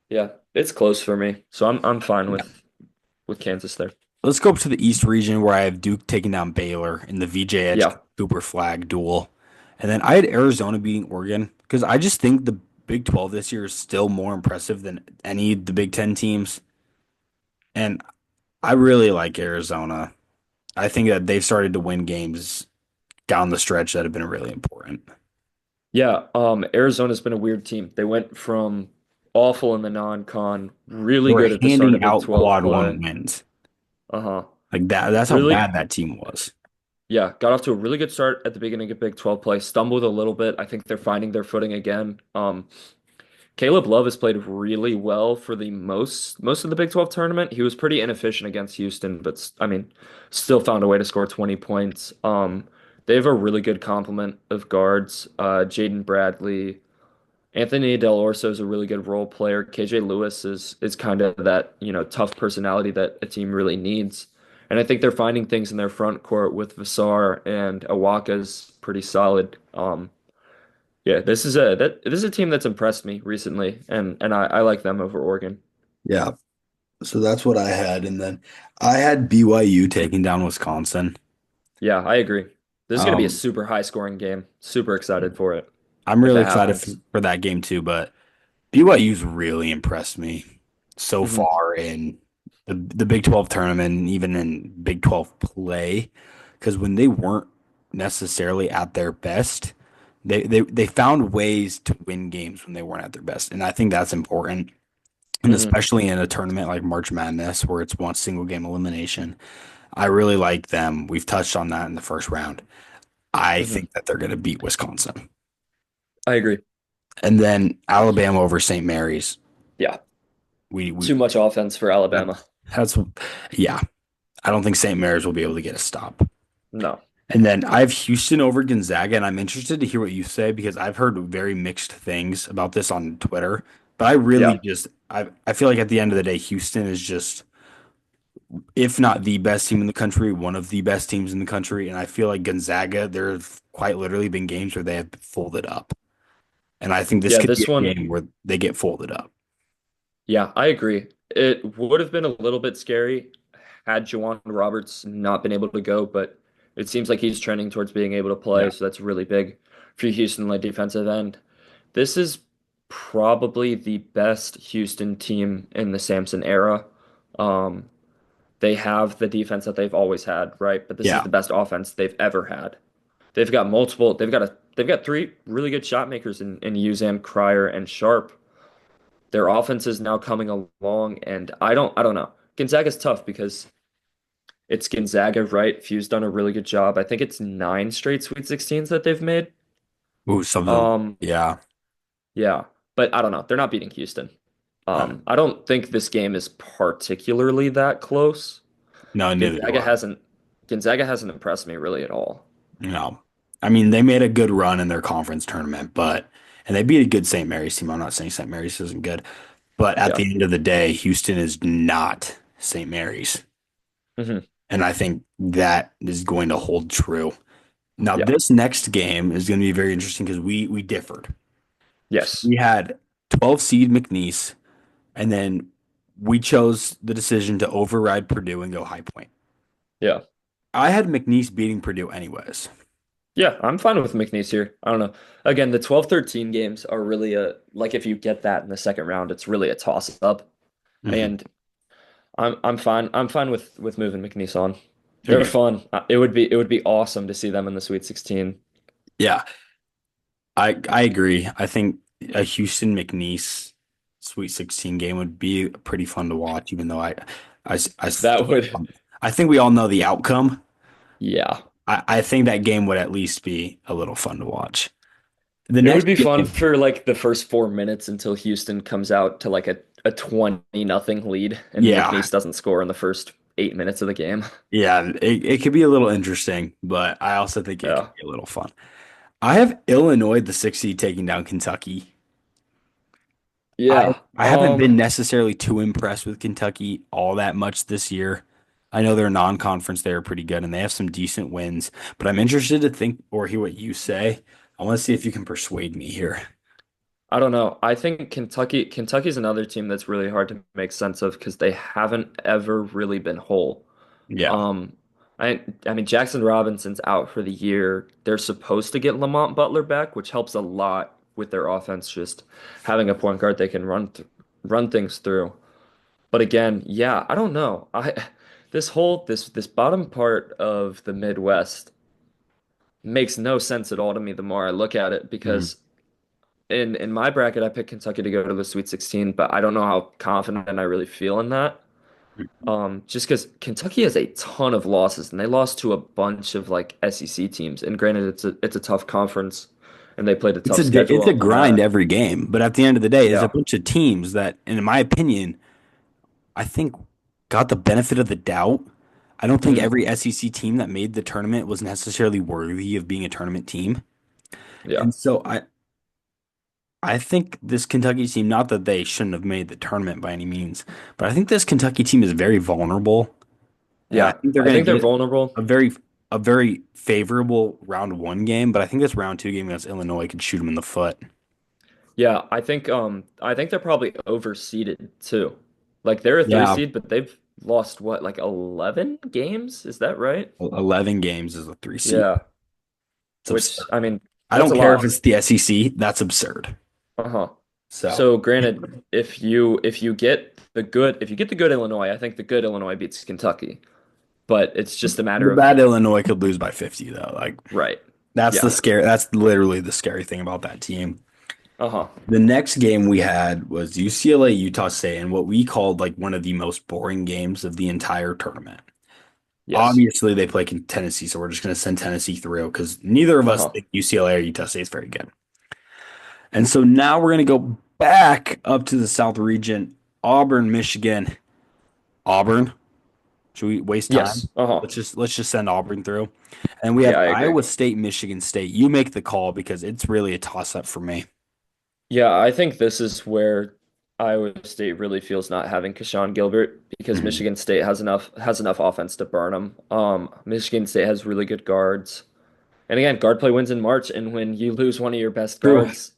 B: Yeah, it's close for me. So I'm fine
A: yeah.
B: with Kansas there.
A: Let's go up to the East region where I have Duke taking down Baylor in the VJ Edge
B: Yeah.
A: Cooper flag duel. And then I had Arizona beating Oregon because I just think the Big 12 this year is still more impressive than any of the Big 10 teams. And I really like Arizona. I think that they've started to win games down the stretch that have been really important.
B: Yeah, Arizona's been a weird team. They went from awful in the non-con,
A: They
B: really
A: were
B: good at the start of
A: handing
B: Big
A: out
B: 12
A: quad
B: play.
A: one wins.
B: Uh-huh.
A: Like that, that's how
B: Really,
A: bad that team was.
B: yeah, got off to a really good start at the beginning of Big 12 play, stumbled a little bit. I think they're finding their footing again. Caleb Love has played really well for the most of the Big 12 tournament. He was pretty inefficient against Houston, but I mean, still found a way to score 20 points. They have a really good complement of guards. Jaden Bradley, Anthony Del Orso is a really good role player. KJ Lewis is kind of that, tough personality that a team really needs. And I think they're finding things in their front court with Vassar and Awaka's pretty solid. Yeah, this is a team that's impressed me recently, and I like them over Oregon.
A: Yeah. So that's what I had. And then I had BYU taking down Wisconsin.
B: Yeah, I agree. This is going to be a
A: Um,
B: super high scoring game. Super excited for it
A: I'm
B: if
A: really
B: it
A: excited
B: happens.
A: for that game too, but BYU's really impressed me so
B: Hmm.
A: far in the Big 12 tournament and even in Big 12 play. Because when they weren't necessarily at their best, they found ways to win games when they weren't at their best. And I think that's important. And
B: Hmm.
A: especially in a tournament like March Madness, where it's one single game elimination, I really like them. We've touched on that in the first round. I
B: Hmm.
A: think that they're going to beat Wisconsin.
B: I agree.
A: And then Alabama over St. Mary's.
B: Yeah,
A: We
B: too much offense for
A: that,
B: Alabama.
A: that's yeah. I don't think St. Mary's will be able to get a stop.
B: No.
A: And then I have Houston over Gonzaga, and I'm interested to hear what you say because I've heard very mixed things about this on Twitter. But I really
B: Yeah.
A: just I feel like at the end of the day, Houston is just, if not the best team in the country, one of the best teams in the country. And I feel like Gonzaga, there have quite literally been games where they have folded up. And I think this
B: Yeah,
A: could be
B: this
A: a
B: one,
A: game where they get folded up.
B: yeah, I agree. It would have been a little bit scary had Jawan Roberts not been able to go, but it seems like he's trending towards being able to play,
A: Yeah.
B: so that's really big for Houston led defensive end. This is probably the best Houston team in the Samson era. Um, they have the defense that they've always had, right? But this is
A: Yeah.
B: the best offense they've ever had. They've got three really good shot makers in Uzan, Cryer, and Sharp. Their offense is now coming along, and I don't know. Gonzaga's tough because It's Gonzaga, right? Few's done a really good job. I think it's nine straight Sweet 16s that they've made.
A: Ooh, something.
B: Um,
A: Yeah.
B: yeah, but I don't know. They're not beating Houston.
A: No,
B: I don't think this game is particularly that close.
A: no, neither do
B: Gonzaga
A: I.
B: hasn't Gonzaga hasn't impressed me really at all.
A: No. I mean, they made a good run in their conference tournament, and they beat a good St. Mary's team. I'm not saying St. Mary's isn't good, but at
B: Yeah.
A: the end of the day, Houston is not St. Mary's.
B: Hmm.
A: And I think that is going to hold true. Now,
B: Yeah.
A: this next game is going to be very interesting because we differed. So
B: Yes.
A: we had 12 seed McNeese, and then we chose the decision to override Purdue and go High Point.
B: Yeah.
A: I had McNeese beating Purdue anyways.
B: Yeah, I'm fine with McNeese here. I don't know. Again, the 12-13 games are really a like if you get that in the second round, it's really a toss up.
A: Mhm.
B: And I'm fine. I'm fine with moving McNeese on. They're
A: Okay.
B: fun. It would be awesome to see them in the Sweet 16.
A: Yeah, I agree. I think a Houston McNeese Sweet 16 game would be pretty fun to watch, even though
B: That would,
A: I think we all know the outcome.
B: yeah.
A: I think that game would at least be a little fun to watch. The
B: It would
A: next
B: be fun
A: game,
B: for like the first 4 minutes until Houston comes out to like a 20-0 lead and
A: yeah,
B: McNeese doesn't score in the first 8 minutes of the game.
A: yeah, it could be a little interesting, but I also think it could
B: Yeah.
A: be a little fun. I have Illinois, the 60, taking down Kentucky. I
B: Yeah.
A: I haven't been necessarily too impressed with Kentucky all that much this year. I know they're non-conference, they're pretty good and they have some decent wins, but I'm interested to think or hear what you say. I want to see if you can persuade me here.
B: I don't know. I think Kentucky's another team that's really hard to make sense of because they haven't ever really been whole.
A: Yeah.
B: Um, I mean Jackson Robinson's out for the year. They're supposed to get Lamont Butler back, which helps a lot with their offense, just having a point guard they can run things through. But again, yeah, I don't know. I this bottom part of the Midwest makes no sense at all to me the more I look at it
A: Mhm.
B: because in my bracket, I picked Kentucky to go to the Sweet 16, but I don't know how confident I really feel in that. Just because Kentucky has a ton of losses, and they lost to a bunch of like SEC teams. And granted, it's a tough conference, and they played a tough
A: It's a
B: schedule on
A: grind
B: that.
A: every game, but at the end of the day, there's a
B: Yeah.
A: bunch of teams that, in my opinion, I think got the benefit of the doubt. I don't think
B: Hmm.
A: every SEC team that made the tournament was necessarily worthy of being a tournament team.
B: Yeah.
A: And so I think this Kentucky team, not that they shouldn't have made the tournament by any means, but I think this Kentucky team is very vulnerable, and I
B: Yeah.
A: think they're
B: I
A: going
B: think
A: to
B: they're
A: get
B: vulnerable.
A: a very favorable round one game, but I think this round two game against Illinois could shoot them in the foot.
B: Yeah. I think they're probably overseeded too. Like they're a three
A: Yeah,
B: seed, but they've lost what, like 11 games? Is that right?
A: 11 games is a three seed.
B: Yeah.
A: It's
B: Which,
A: absurd.
B: I mean,
A: I
B: that's
A: don't
B: a
A: care if
B: lot.
A: it's the SEC. That's absurd.
B: Uh-huh.
A: So
B: So granted, if you get the good Illinois, I think the good Illinois beats Kentucky. But it's just a
A: the
B: matter of
A: bad Illinois could lose by 50 though. Like
B: right.
A: that's the
B: Yeah.
A: scare. That's literally the scary thing about that team.
B: Uh-huh.
A: The next game we had was UCLA Utah State, and what we called like one of the most boring games of the entire tournament.
B: Yes.
A: Obviously, they play Tennessee, so we're just going to send Tennessee through because neither of us
B: Uh-huh.
A: think UCLA or Utah State is very good. And so now we're going to go back up to the South region. Auburn, Michigan. Auburn. Should we waste time?
B: Yes. Uh-huh.
A: Let's just send Auburn through. And we have
B: Yeah, I agree.
A: Iowa State, Michigan State. You make the call because it's really a toss up for me.
B: Yeah, I think this is where Iowa State really feels not having Keshawn Gilbert because
A: Mhm.
B: Michigan State has enough offense to burn them. Michigan State has really good guards. And again, guard play wins in March, and when you lose one of your best
A: True.
B: guards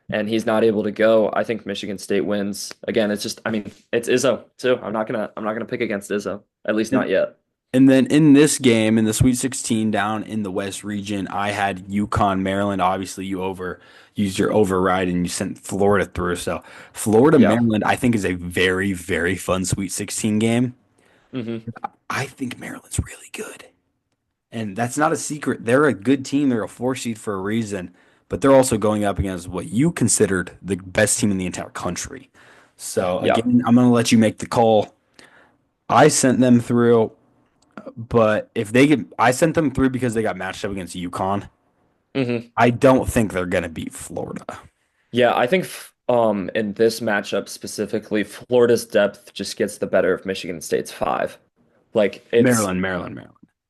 B: and he's not able to go, I think Michigan State wins. Again, it's just, I mean, it's Izzo too. I'm not gonna pick against Izzo, at least not
A: And,
B: yet.
A: and then in this game, in the Sweet 16 down in the West region, I had UConn, Maryland. Obviously, used your override and you sent Florida through. So Florida,
B: Yeah.
A: Maryland, I think is a very, very fun Sweet 16 game.
B: Hmm.
A: I think Maryland's really good. And that's not a secret. They're a good team. They're a four seed for a reason, but they're also going up against what you considered the best team in the entire country. So
B: Yeah.
A: again, I'm going to let you make the call. I sent them through. But if they get, I sent them through because they got matched up against UConn.
B: Hmm.
A: I don't think they're gonna beat Florida.
B: Yeah, I think in this matchup specifically, Florida's depth just gets the better of Michigan State's five. Like it's
A: Maryland.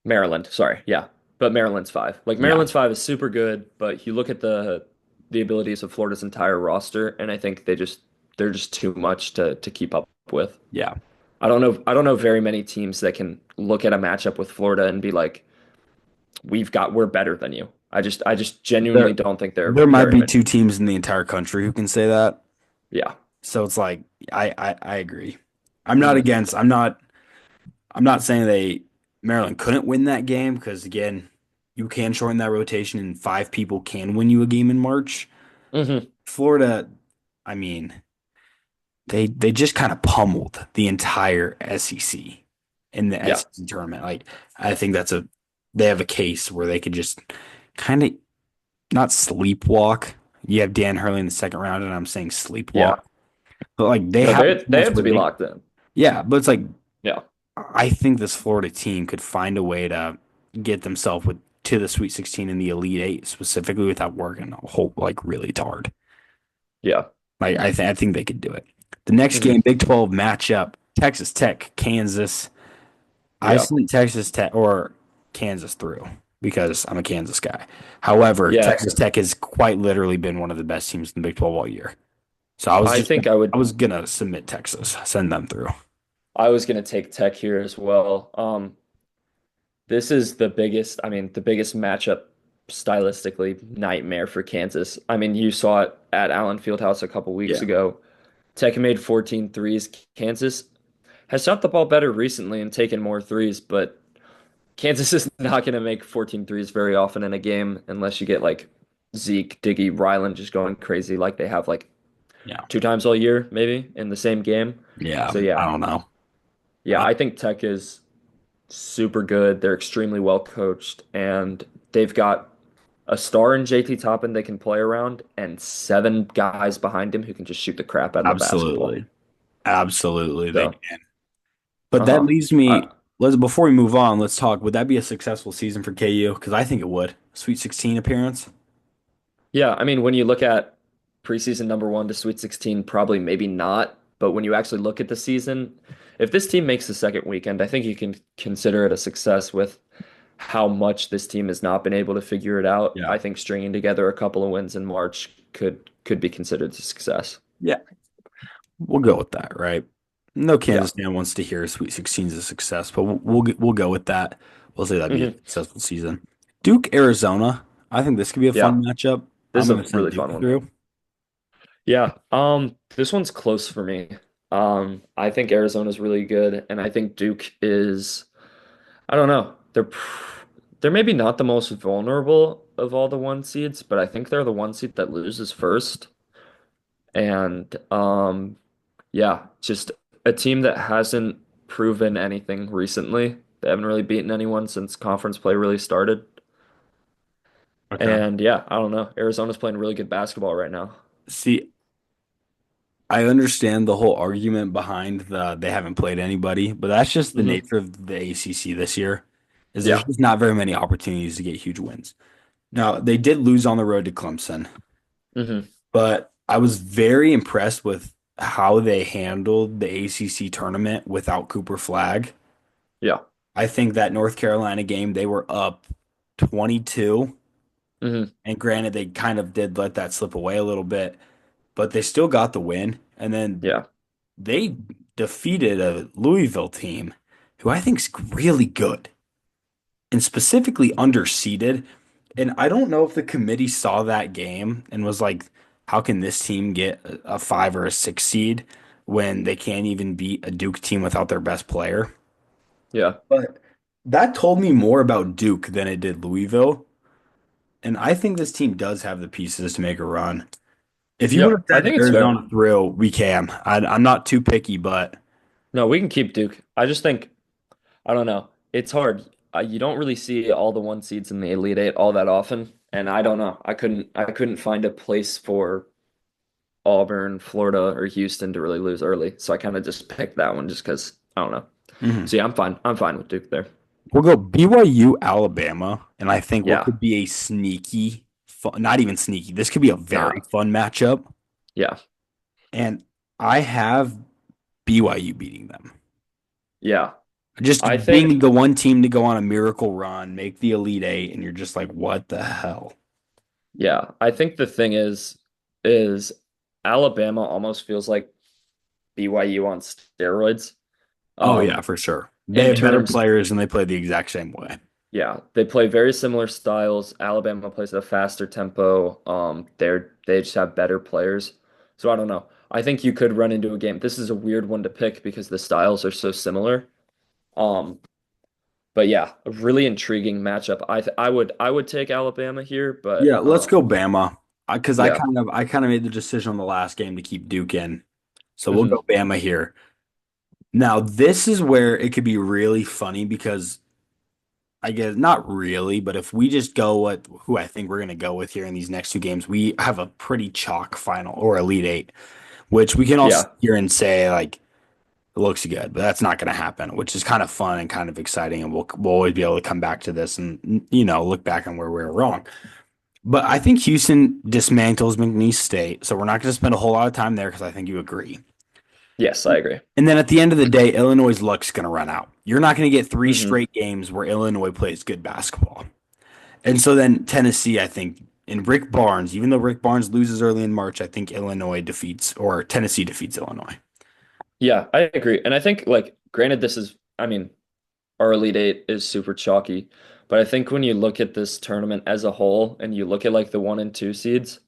B: Maryland, sorry, yeah, but Maryland's five. Like
A: Yeah,
B: Maryland's five is super good, but you look at the abilities of Florida's entire roster, and I think they're just too much to keep up with.
A: yeah.
B: I don't know very many teams that can look at a matchup with Florida and be like, we're better than you. I just genuinely
A: There,
B: don't think there are
A: there might
B: very
A: be
B: many.
A: two teams in the entire country who can say that.
B: Yeah.
A: So it's like I agree. I'm not
B: Hmm.
A: against. I'm not saying they Maryland couldn't win that game because again, you can shorten that rotation and five people can win you a game in March.
B: Hmm.
A: Florida, I mean, they just kind of pummeled the entire SEC in the
B: Yeah.
A: SEC tournament. Like I think they have a case where they could just kind of not sleepwalk. You have Dan Hurley in the second round, and I'm saying sleepwalk.
B: Yeah.
A: But like they
B: No,
A: have a
B: they
A: chance
B: have to
A: where
B: be
A: they,
B: locked in.
A: yeah. But it's like
B: Yeah.
A: I think this Florida team could find a way to get themselves with to the Sweet 16 and the Elite Eight specifically without working a whole like really hard.
B: Yeah.
A: Like I think they could do it. The next
B: Hmm.
A: game, Big 12 matchup, Texas Tech, Kansas. I
B: Yeah.
A: sent Texas Tech or Kansas through because I'm a Kansas guy. However,
B: Yeah.
A: Texas Tech has quite literally been one of the best teams in the Big 12 all year. So
B: I think
A: I was gonna submit Texas, send them through.
B: I was gonna take Tech here as well. This is the biggest matchup stylistically nightmare for Kansas. I mean, you saw it at Allen Fieldhouse a couple weeks
A: Yeah.
B: ago. Tech made 14 threes. Kansas has shot the ball better recently and taken more threes, but Kansas is not going to make 14 threes very often in a game unless you get like Zeke, Diggy, Ryland just going crazy like they have like
A: Yeah.
B: two times all year, maybe in the same game.
A: Yeah.
B: So
A: I
B: yeah,
A: don't know.
B: yeah, I think Tech is super good. They're extremely well coached, and they've got a star in JT Toppin they can play around, and seven guys behind him who can just shoot the crap out of the basketball.
A: Absolutely. Absolutely they
B: So,
A: can. But that
B: uh-huh.
A: leaves me
B: I,
A: let's before we move on, let's talk. Would that be a successful season for KU? Because I think it would. Sweet 16 appearance.
B: yeah, I mean, when you look at preseason number one to Sweet 16, probably maybe not. But when you actually look at the season, if this team makes the second weekend, I think you can consider it a success with how much this team has not been able to figure it out.
A: Yeah.
B: I think stringing together a couple of wins in March could be considered a success.
A: Yeah. We'll go with that, right? No
B: Yeah.
A: Kansas fan wants to hear Sweet 16 is a success, but we'll go with that. We'll say that'd be a
B: Hmm.
A: successful season. Duke, Arizona. I think this could be a
B: Yeah.
A: fun matchup.
B: This
A: I'm
B: is a
A: going to send
B: really
A: Duke
B: fun one.
A: through.
B: Yeah. This one's close for me. I think Arizona's really good, and I think Duke is, I don't know. They're maybe not the most vulnerable of all the one seeds, but I think they're the one seed that loses first. And yeah, just a team that hasn't proven anything recently. They haven't really beaten anyone since conference play really started.
A: Okay.
B: And yeah, I don't know. Arizona's playing really good basketball right now.
A: See, I understand the whole argument behind they haven't played anybody, but that's just the
B: Hmm.
A: nature of the ACC this year. Is there's
B: Yeah.
A: just not very many opportunities to get huge wins. Now, they did lose on the road to Clemson,
B: Hmm.
A: but I was very impressed with how they handled the ACC tournament without Cooper Flag.
B: Yeah.
A: I think that North Carolina game, they were up 22,
B: Hmm.
A: and granted, they kind of did let that slip away a little bit, but they still got the win. And then
B: Yeah.
A: they defeated a Louisville team who I think is really good and specifically underseeded. And I don't know if the committee saw that game and was like, how can this team get a five or a six seed when they can't even beat a Duke team without their best player?
B: Yeah.
A: But that told me more about Duke than it did Louisville. And I think this team does have the pieces to make a run. If you would
B: Yeah.
A: have
B: I
A: said
B: think it's fair.
A: Arizona through, we can. I'm not too picky, but
B: No, we can keep Duke. I just think, I don't know. It's hard. You don't really see all the one seeds in the Elite Eight all that often. And I don't know. I couldn't find a place for Auburn, Florida, or Houston to really lose early. So I kind of just picked that one just because I don't know.
A: mhm.
B: So yeah, I'm fine. I'm fine with Duke there.
A: We'll go BYU, Alabama, and I think what
B: Yeah.
A: could be a sneaky, fun, not even sneaky, this could be a very
B: Nah.
A: fun matchup.
B: Yeah.
A: And I have BYU beating them.
B: Yeah. I
A: Just being
B: think,
A: the one team to go on a miracle run, make the Elite Eight, and you're just like, what the hell?
B: yeah, I think the thing is Alabama almost feels like BYU on steroids.
A: Oh, yeah,
B: Um,
A: for sure. They
B: in
A: have better
B: terms,
A: players and they play the exact same way.
B: yeah, they play very similar styles. Alabama plays at a faster tempo. They just have better players. So I don't know. I think you could run into a game. This is a weird one to pick because the styles are so similar. Um, but yeah, a really intriguing matchup. I would take Alabama here,
A: Yeah,
B: but
A: let's go Bama. Because
B: yeah.
A: I kind of made the decision on the last game to keep Duke in. So we'll
B: Hmm.
A: go Bama here. Now, this is where it could be really funny because I guess not really, but if we just go what who I think we're going to go with here in these next two games, we have a pretty chalk final or Elite Eight, which we can all sit
B: Yeah.
A: here and say like it looks good, but that's not going to happen, which is kind of fun and kind of exciting, and we'll always be able to come back to this and look back on where we were wrong. But I think Houston dismantles McNeese State, so we're not going to spend a whole lot of time there because I think you agree.
B: Yes, I agree.
A: And then at the end of the day, Illinois' luck's going to run out. You're not going to get three
B: Hmm.
A: straight games where Illinois plays good basketball. And so then Tennessee, I think, and Rick Barnes, even though Rick Barnes loses early in March, I think Illinois defeats or Tennessee defeats Illinois.
B: Yeah, I agree. And I think like granted this is I mean, our Elite Eight is super chalky, but I think when you look at this tournament as a whole and you look at like the one and two seeds,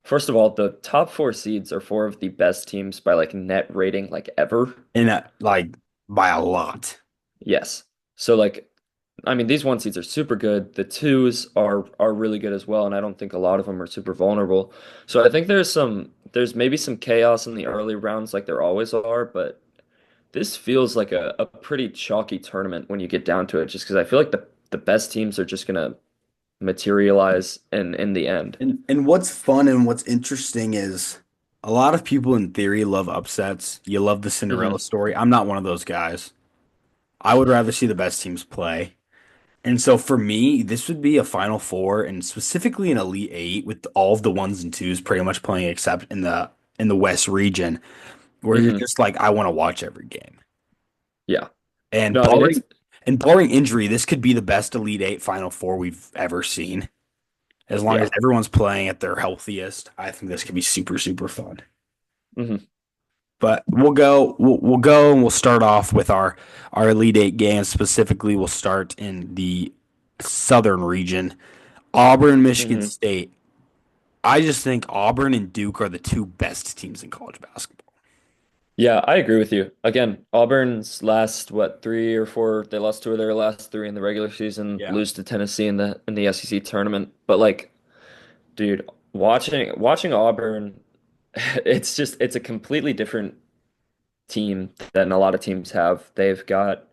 B: first of all, the top four seeds are four of the best teams by like net rating like ever.
A: And like by a lot.
B: Yes. So like I mean these one seeds are super good. The twos are really good as well, and I don't think a lot of them are super vulnerable. So I think there's maybe some chaos in the early rounds like there always are, but this feels like a pretty chalky tournament when you get down to it, just because I feel like the best teams are just gonna materialize in the end.
A: And what's fun and what's interesting is a lot of people in theory love upsets. You love the Cinderella
B: Hmm.
A: story. I'm not one of those guys. I would rather see the best teams play. And so for me, this would be a Final Four and specifically an Elite Eight with all of the ones and twos pretty much playing except in the West region where you're
B: Hmm.
A: just like, I want to watch every game.
B: Yeah.
A: And
B: No, I mean it's
A: barring injury, this could be the best Elite Eight Final Four we've ever seen. As long as
B: yeah.
A: everyone's playing at their healthiest, I think this could be super, super fun.
B: Hmm.
A: But we'll go and we'll start off with our Elite Eight games. Specifically, we'll start in the Southern region. Auburn, Michigan
B: Hmm.
A: State. I just think Auburn and Duke are the two best teams in college basketball.
B: Yeah, I agree with you. Again, Auburn's last what three or four, they lost two of their last three in the regular season,
A: Yeah.
B: lose to Tennessee in the SEC tournament. But like, dude, watching Auburn, it's a completely different team than a lot of teams have. They've got,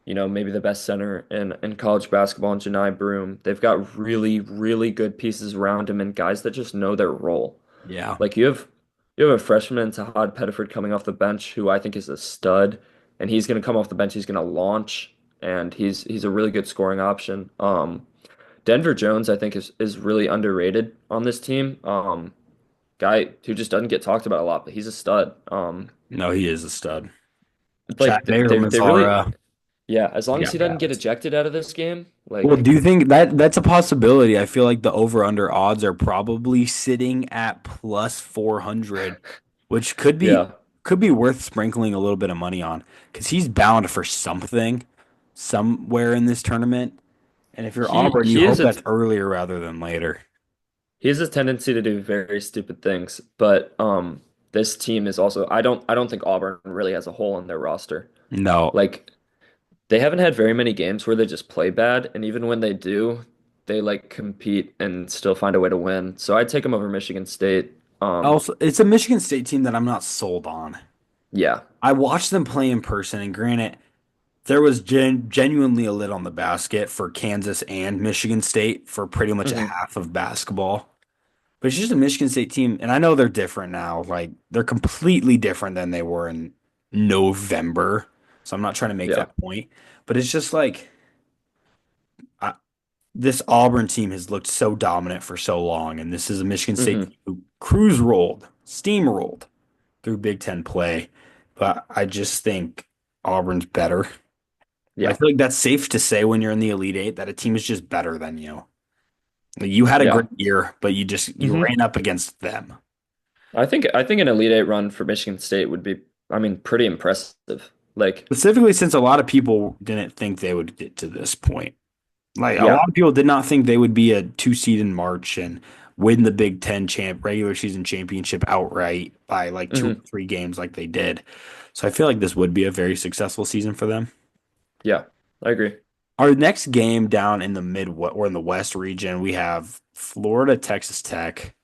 B: maybe the best center in college basketball in Janai Broom. They've got really, really good pieces around him and guys that just know their role.
A: Yeah.
B: Like you have a freshman, Tahad Pettiford, coming off the bench who I think is a stud, and he's going to come off the bench. He's going to launch, and he's a really good scoring option. Denver Jones, I think, is really underrated on this team. Guy who just doesn't get talked about a lot, but he's a stud.
A: No, he is a stud. Chad
B: Like
A: Mayer,
B: they really,
A: Mazzara.
B: yeah. As long
A: You
B: as
A: got
B: he doesn't get
A: guys.
B: ejected out of this game,
A: Well,
B: like
A: do you think that that's a possibility? I feel like the over/under odds are probably sitting at plus 400, which
B: yeah,
A: could be worth sprinkling a little bit of money on because he's bound for something somewhere in this tournament. And if you're
B: he
A: Auburn, you
B: he is
A: hope
B: a
A: that's earlier rather than later.
B: he has a tendency to do very stupid things, but this team is also I don't think Auburn really has a hole in their roster.
A: No.
B: Like they haven't had very many games where they just play bad, and even when they do, they like compete and still find a way to win. So I'd take them over Michigan State.
A: Also, it's a Michigan State team that I'm not sold on.
B: Yeah.
A: I watched them play in person, and granted, there was genuinely a lid on the basket for Kansas and Michigan State for pretty much a
B: Hmm.
A: half of basketball. But it's just a Michigan State team, and I know they're different now. Like they're completely different than they were in November. So I'm not trying to make
B: Yeah.
A: that point, but it's just like this Auburn team has looked so dominant for so long, and this is a Michigan State
B: Hmm.
A: team who cruise rolled, steamrolled through Big Ten play. But I just think Auburn's better. I
B: Yeah.
A: feel like that's safe to say when you're in the Elite Eight that a team is just better than you. Like, you had a
B: Yeah.
A: great year, but you
B: Hmm.
A: ran up against them.
B: I think an Elite Eight run for Michigan State would be, I mean, pretty impressive. Like,
A: Specifically, since a lot of people didn't think they would get to this point. Like a
B: yeah.
A: lot of people did not think they would be a two seed in March and win the Big Ten regular season championship outright by like two or
B: Hmm.
A: three games like they did. So I feel like this would be a very successful season for them.
B: Yeah. I agree.
A: Our next game down in the or in the West region, we have Florida, Texas Tech.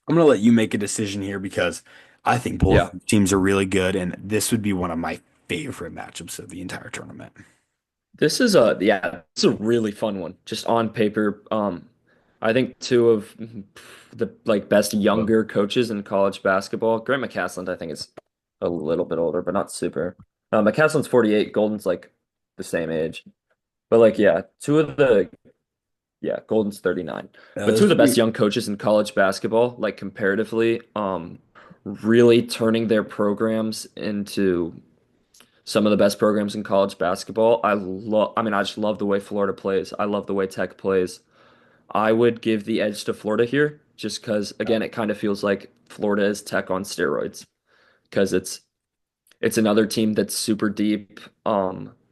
A: I'm gonna let you make a decision here because I think both
B: Yeah.
A: teams are really good, and this would be one of my favorite matchups of the entire tournament.
B: It's a really fun one. Just on paper, I think two of the like best younger coaches in college basketball. Grant McCasland, I think, is a little bit older, but not super. McCasland's 48, Golden's like the same age. But like, yeah, Golden's 39. But two of
A: This
B: the
A: would
B: best
A: be
B: young coaches in college basketball, like comparatively, really turning their programs into some of the best programs in college basketball. I mean, I just love the way Florida plays. I love the way Tech plays. I would give the edge to Florida here just because, again, it kind of feels like Florida is Tech on steroids because it's another team that's super deep.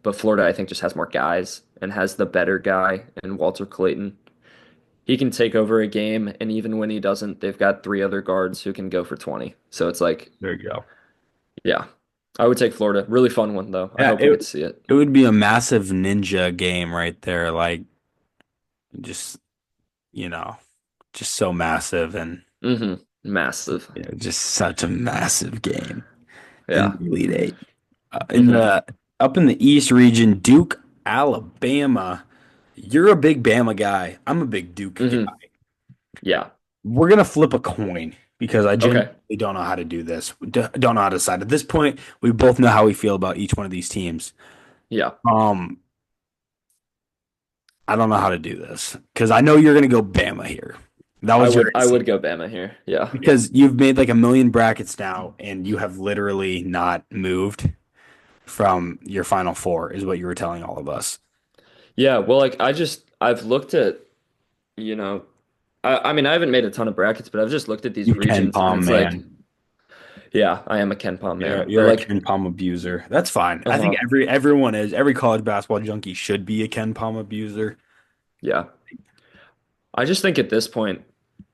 B: But Florida, I think, just has more guys and has the better guy in Walter Clayton. He can take over a game, and even when he doesn't, they've got three other guards who can go for 20. So it's like,
A: there you go.
B: yeah, I would take Florida. Really fun one, though. I
A: Yeah,
B: hope we get to see it.
A: it would be a massive ninja game right there. Like just you know, just so massive and
B: Massive.
A: just such a massive game in
B: Yeah.
A: the Elite Eight. In
B: hmm
A: the up in the East region, Duke, Alabama. You're a big Bama guy. I'm a big Duke
B: hmm
A: guy.
B: Yeah.
A: We're gonna flip a coin because I genuinely
B: Okay.
A: don't know how to do this. Don't know how to decide. At this point, we both know how we feel about each one of these teams.
B: Yeah.
A: Um, I don't know how to do this because I know you're gonna go Bama here. That
B: I
A: was your
B: would I
A: instinct.
B: would go Bama here. Yeah.
A: Because you've made like a million brackets now and you have literally not moved from your final four, is what you were telling all of us.
B: Yeah. Well, like I've looked at, you know, I mean I haven't made a ton of brackets, but I've just looked at these
A: You Ken
B: regions and
A: Palm,
B: it's like,
A: man.
B: yeah, I am a Ken Pom
A: Yeah,
B: man. But
A: you're a
B: like,
A: Ken Palm abuser. That's fine. I think
B: uh-huh.
A: everyone is. Every college basketball junkie should be a Ken Palm abuser.
B: Yeah. I just think at this point,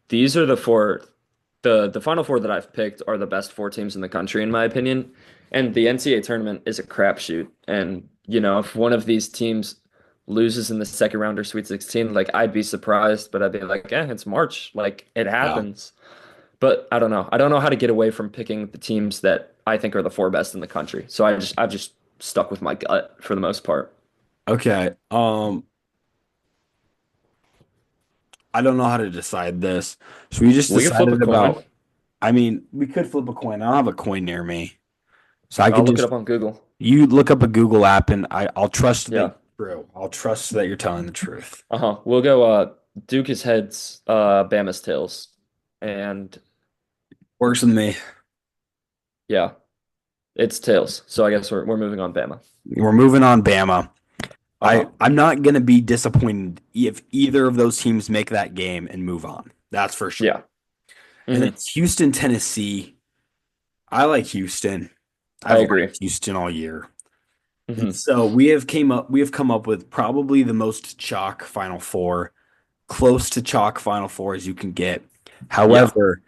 B: these are the final four that I've picked are the best four teams in the country, in my opinion. And the NCAA tournament is a crapshoot. And, if one of these teams loses in the second round or Sweet 16, like I'd be surprised, but I'd be like, it's March. Like it
A: Yeah.
B: happens. But I don't know. I don't know how to get away from picking the teams that I think are the four best in the country. So I've just stuck with my gut for the most part.
A: Okay. I don't know how to decide this. So we just
B: We can flip a
A: decided
B: coin.
A: about, I mean, we could flip a coin. I don't have a coin near me. So I
B: I'll
A: could
B: look it
A: just
B: up on Google.
A: you look up a Google app and I'll trust that
B: Yeah.
A: you're true. I'll trust that you're telling the truth.
B: Uh-huh. We'll go Duke is heads, Bama's tails. And
A: Works with me.
B: yeah, it's tails. So I guess we're moving on Bama.
A: We're moving on, Bama.
B: Uh-huh.
A: I'm not gonna be disappointed if either of those teams make that game and move on. That's for sure.
B: Yeah.
A: And
B: hmm
A: it's Houston, Tennessee. I like Houston.
B: I
A: I've
B: agree.
A: liked Houston all year. And
B: hmm
A: so we have come up with probably the most chalk Final Four, close to chalk Final Four as you can get.
B: Yeah.
A: However,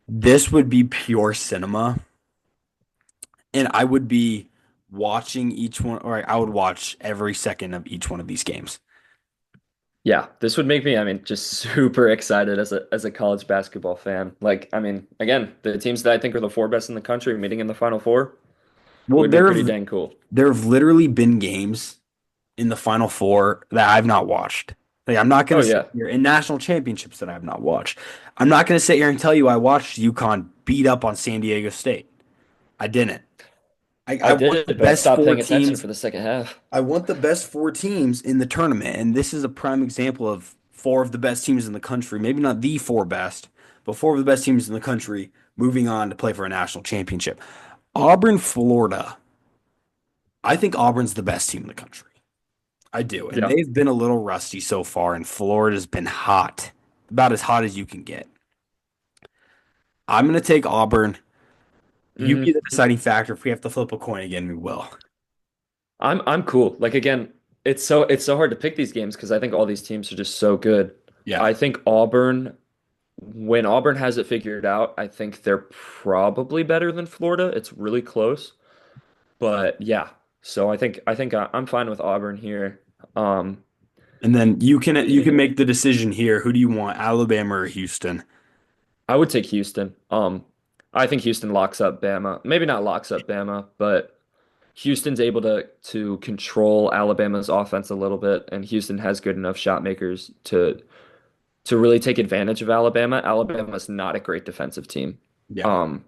A: this would be pure cinema, and I would be watching each one, or I would watch every second of each one of these games.
B: Yeah. This would make me, I mean, just super excited as a college basketball fan. Like, I mean, again, the teams that I think are the four best in the country meeting in the Final Four
A: Well,
B: would be pretty dang cool.
A: there have literally been games in the Final Four that I've not watched. Like I'm not going
B: Oh
A: to sit
B: yeah.
A: here in national championships that I have not watched. I'm not going to sit here and tell you I watched UConn beat up on San Diego State. I didn't. I
B: I
A: want the
B: did, but I
A: best
B: stopped
A: four
B: paying attention
A: teams.
B: for the second half.
A: I want the best four teams in the tournament, and this is a prime example of four of the best teams in the country. Maybe not the four best, but four of the best teams in the country moving on to play for a national championship. Auburn, Florida. I think Auburn's the best team in the country. I do, and
B: Yeah.
A: they've been a little rusty so far, and Florida's been hot, about as hot as you can get. I'm going to take Auburn. You be
B: hmm
A: the deciding factor. If we have to flip a coin again, we will.
B: I'm cool. Like again, it's so hard to pick these games because I think all these teams are just so good.
A: Yeah.
B: I think Auburn, when Auburn has it figured out, I think they're probably better than Florida. It's really close. But yeah, so I'm fine with Auburn here. Um,
A: And then you can make the decision here. Who do you want, Alabama or Houston?
B: I would take Houston. I think Houston locks up Bama. Maybe not locks up Bama, but Houston's able to control Alabama's offense a little bit, and Houston has good enough shot makers to really take advantage of Alabama. Alabama's not a great defensive team.
A: Yeah.
B: Um,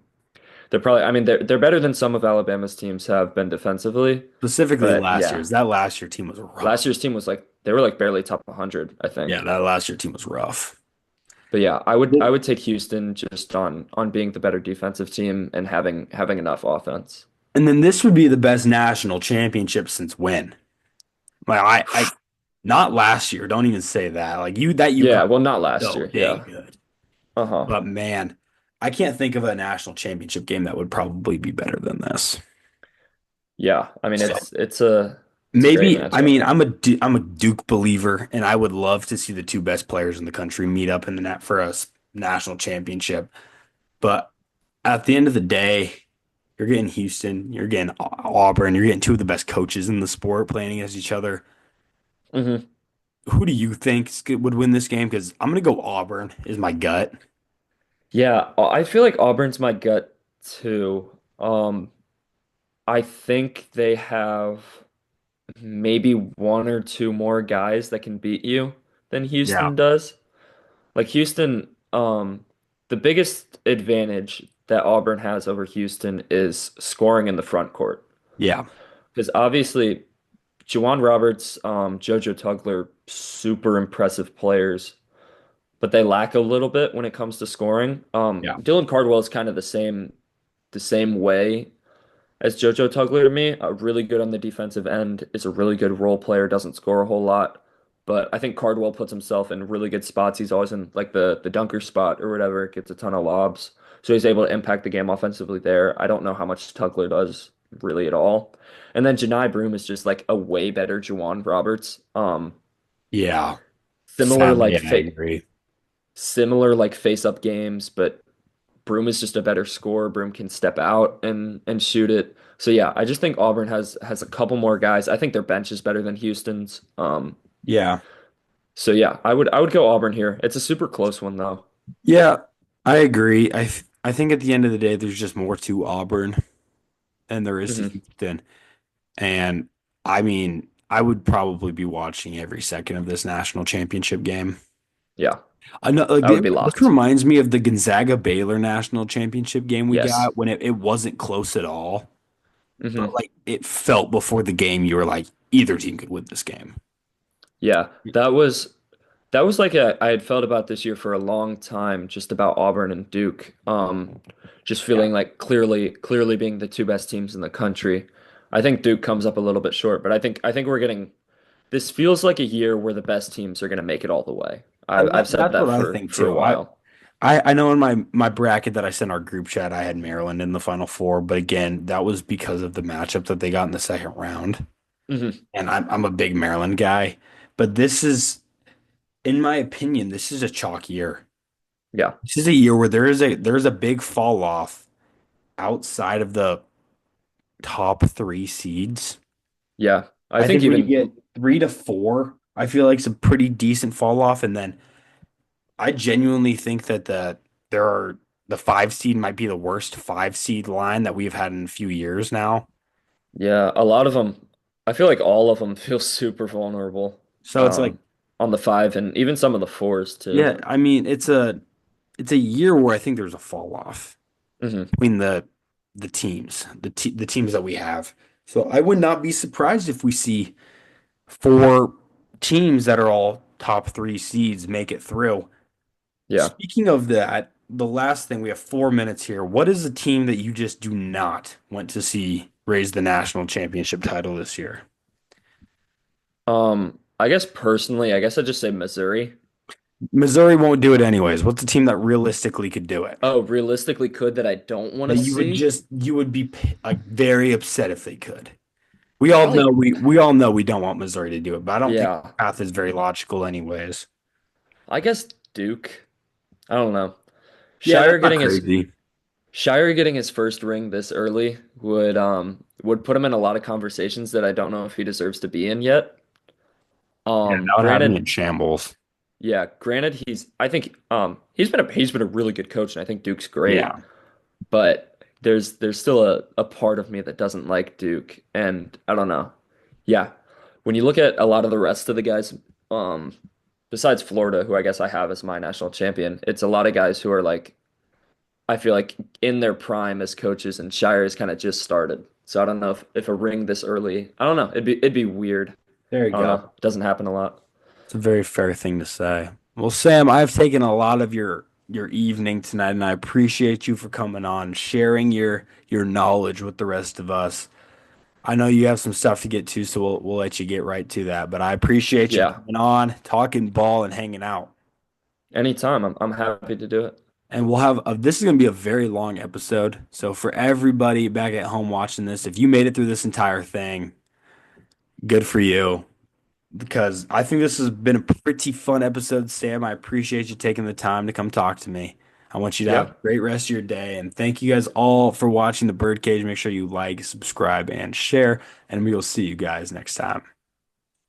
B: I mean, they're better than some of Alabama's teams have been defensively,
A: Specifically
B: but
A: last
B: yeah,
A: year's. That last year team was
B: last
A: rough.
B: year's team was like they were like barely top 100, I
A: Yeah,
B: think.
A: that last year team was rough.
B: But yeah, I
A: Well,
B: would take Houston just on being the better defensive team and having enough offense.
A: and then this would be the best national championship since when? Like not last year. Don't even say that. Like that UConn
B: Yeah, well, not
A: was
B: last
A: so
B: year.
A: dang
B: Yeah.
A: good.
B: Uh-huh.
A: But man, I can't think of a national championship game that would probably be better than this.
B: Yeah. I mean,
A: So
B: it's a great
A: maybe, I
B: matchup.
A: mean, I'm a Duke believer, and I would love to see the two best players in the country meet up in the net for a national championship. But at the end of the day, you're getting Houston, you're getting Auburn, you're getting two of the best coaches in the sport playing against each other.
B: hmm
A: Who do you think would win this game? Because I'm gonna go Auburn is my gut.
B: Yeah, I feel like Auburn's my gut too. I think they have maybe one or two more guys that can beat you than
A: Yeah,
B: Houston does. Like Houston, the biggest advantage that Auburn has over Houston is scoring in the front court.
A: yeah,
B: Because obviously, Juwan Roberts, JoJo Tugler, super impressive players, but they lack a little bit when it comes to scoring.
A: yeah,
B: Dylan Cardwell is kind of the same way as JoJo Tugler to me. Really good on the defensive end, is a really good role player, doesn't score a whole lot. But I think Cardwell puts himself in really good spots. He's always in like the dunker spot or whatever, gets a ton of lobs. So he's able to impact the game offensively there. I don't know how much Tugler does really at all. And then Janai Broome is just like a way better Juwan Roberts.
A: yeah.
B: Similar
A: Sadly,
B: like
A: yeah, I
B: fa
A: agree.
B: similar like face up games, but Broome is just a better scorer. Broome can step out and shoot it. So yeah, I just think Auburn has a couple more guys. I think their bench is better than Houston's.
A: Yeah,
B: So yeah, I would go Auburn here. It's a super close one though.
A: yeah, I agree. I think at the end of the day, there's just more to Auburn than there is to
B: hmm
A: Houston. And I mean, I would probably be watching every second of this national championship game.
B: Yeah,
A: I know, like
B: that would be
A: this
B: locked.
A: reminds me of the Gonzaga Baylor national championship game we
B: Yes.
A: got when it wasn't close at all. But
B: hmm
A: like it felt before the game, you were like, either team could win this game.
B: Yeah, that was like I had felt about this year for a long time, just about Auburn and Duke. Just
A: Yeah.
B: feeling like clearly being the two best teams in the country. I think Duke comes up a little bit short, but I think we're getting this feels like a year where the best teams are going to make it all the way. I've said
A: That's
B: that
A: what I
B: for
A: think
B: for a
A: too.
B: while.
A: I know in my bracket that I sent our group chat, I had Maryland in the Final Four, but again, that was because of the matchup that they got in the second round.
B: hmm
A: And I'm a big Maryland guy, but this is, in my opinion, this is a chalk year.
B: Yeah,
A: This is a year where there's a big fall off outside of the top three seeds.
B: yeah. I
A: I
B: think
A: think when you
B: even
A: get three to four, I feel like it's a pretty decent fall off, and then I genuinely think that there are the five seed might be the worst five seed line that we've had in a few years now.
B: yeah, a lot of them. I feel like all of them feel super vulnerable.
A: So it's like,
B: Um, on the five and even some of the fours too.
A: yeah, I mean, it's a year where I think there's a fall off
B: hmm
A: between the the the teams that we have. So I would not be surprised if we see four teams that are all top three seeds make it through.
B: Yeah.
A: Speaking of that, the last thing, we have 4 minutes here. What is a team that you just do not want to see raise the national championship title this year?
B: I guess personally, I guess I'd just say Missouri.
A: Missouri won't do it anyways. What's a team that realistically could do it?
B: Oh, realistically could that I don't want
A: That
B: to
A: you would
B: see?
A: just you would be like very upset if they could.
B: Probably,
A: We all know we don't want Missouri to do it, but I don't think the
B: yeah.
A: path is very logical anyways.
B: I guess Duke. I don't know.
A: Yeah,
B: Shire
A: that's not
B: getting his
A: crazy.
B: Shire getting his first ring this early would put him in a lot of conversations that I don't know if he deserves to be in yet.
A: Yeah, that would have me
B: Granted,
A: in shambles.
B: yeah, granted he's I think he's been a really good coach and I think Duke's great,
A: Yeah.
B: but there's still a part of me that doesn't like Duke and I don't know. Yeah. When you look at a lot of the rest of the guys, um, besides Florida, who I guess I have as my national champion, it's a lot of guys who are like I feel like in their prime as coaches, and Shire's kind of just started. So I don't know if a ring this early. I don't know. It'd be weird.
A: There you
B: I don't know.
A: go.
B: It doesn't happen a lot.
A: It's a very fair thing to say. Well, Sam, I've taken a lot of your evening tonight, and I appreciate you for coming on, sharing your knowledge with the rest of us. I know you have some stuff to get to, so we'll let you get right to that. But I appreciate you
B: Yeah.
A: coming on, talking ball, and hanging out.
B: Anytime. I'm happy to do it.
A: And we'll have this is going to be a very long episode. So for everybody back at home watching this, if you made it through this entire thing, good for you. Because I think this has been a pretty fun episode, Sam. I appreciate you taking the time to come talk to me. I want you to have
B: Yeah.
A: a great rest of your day. And thank you guys all for watching the Birdcage. Make sure you like, subscribe, and share. And we will see you guys next time.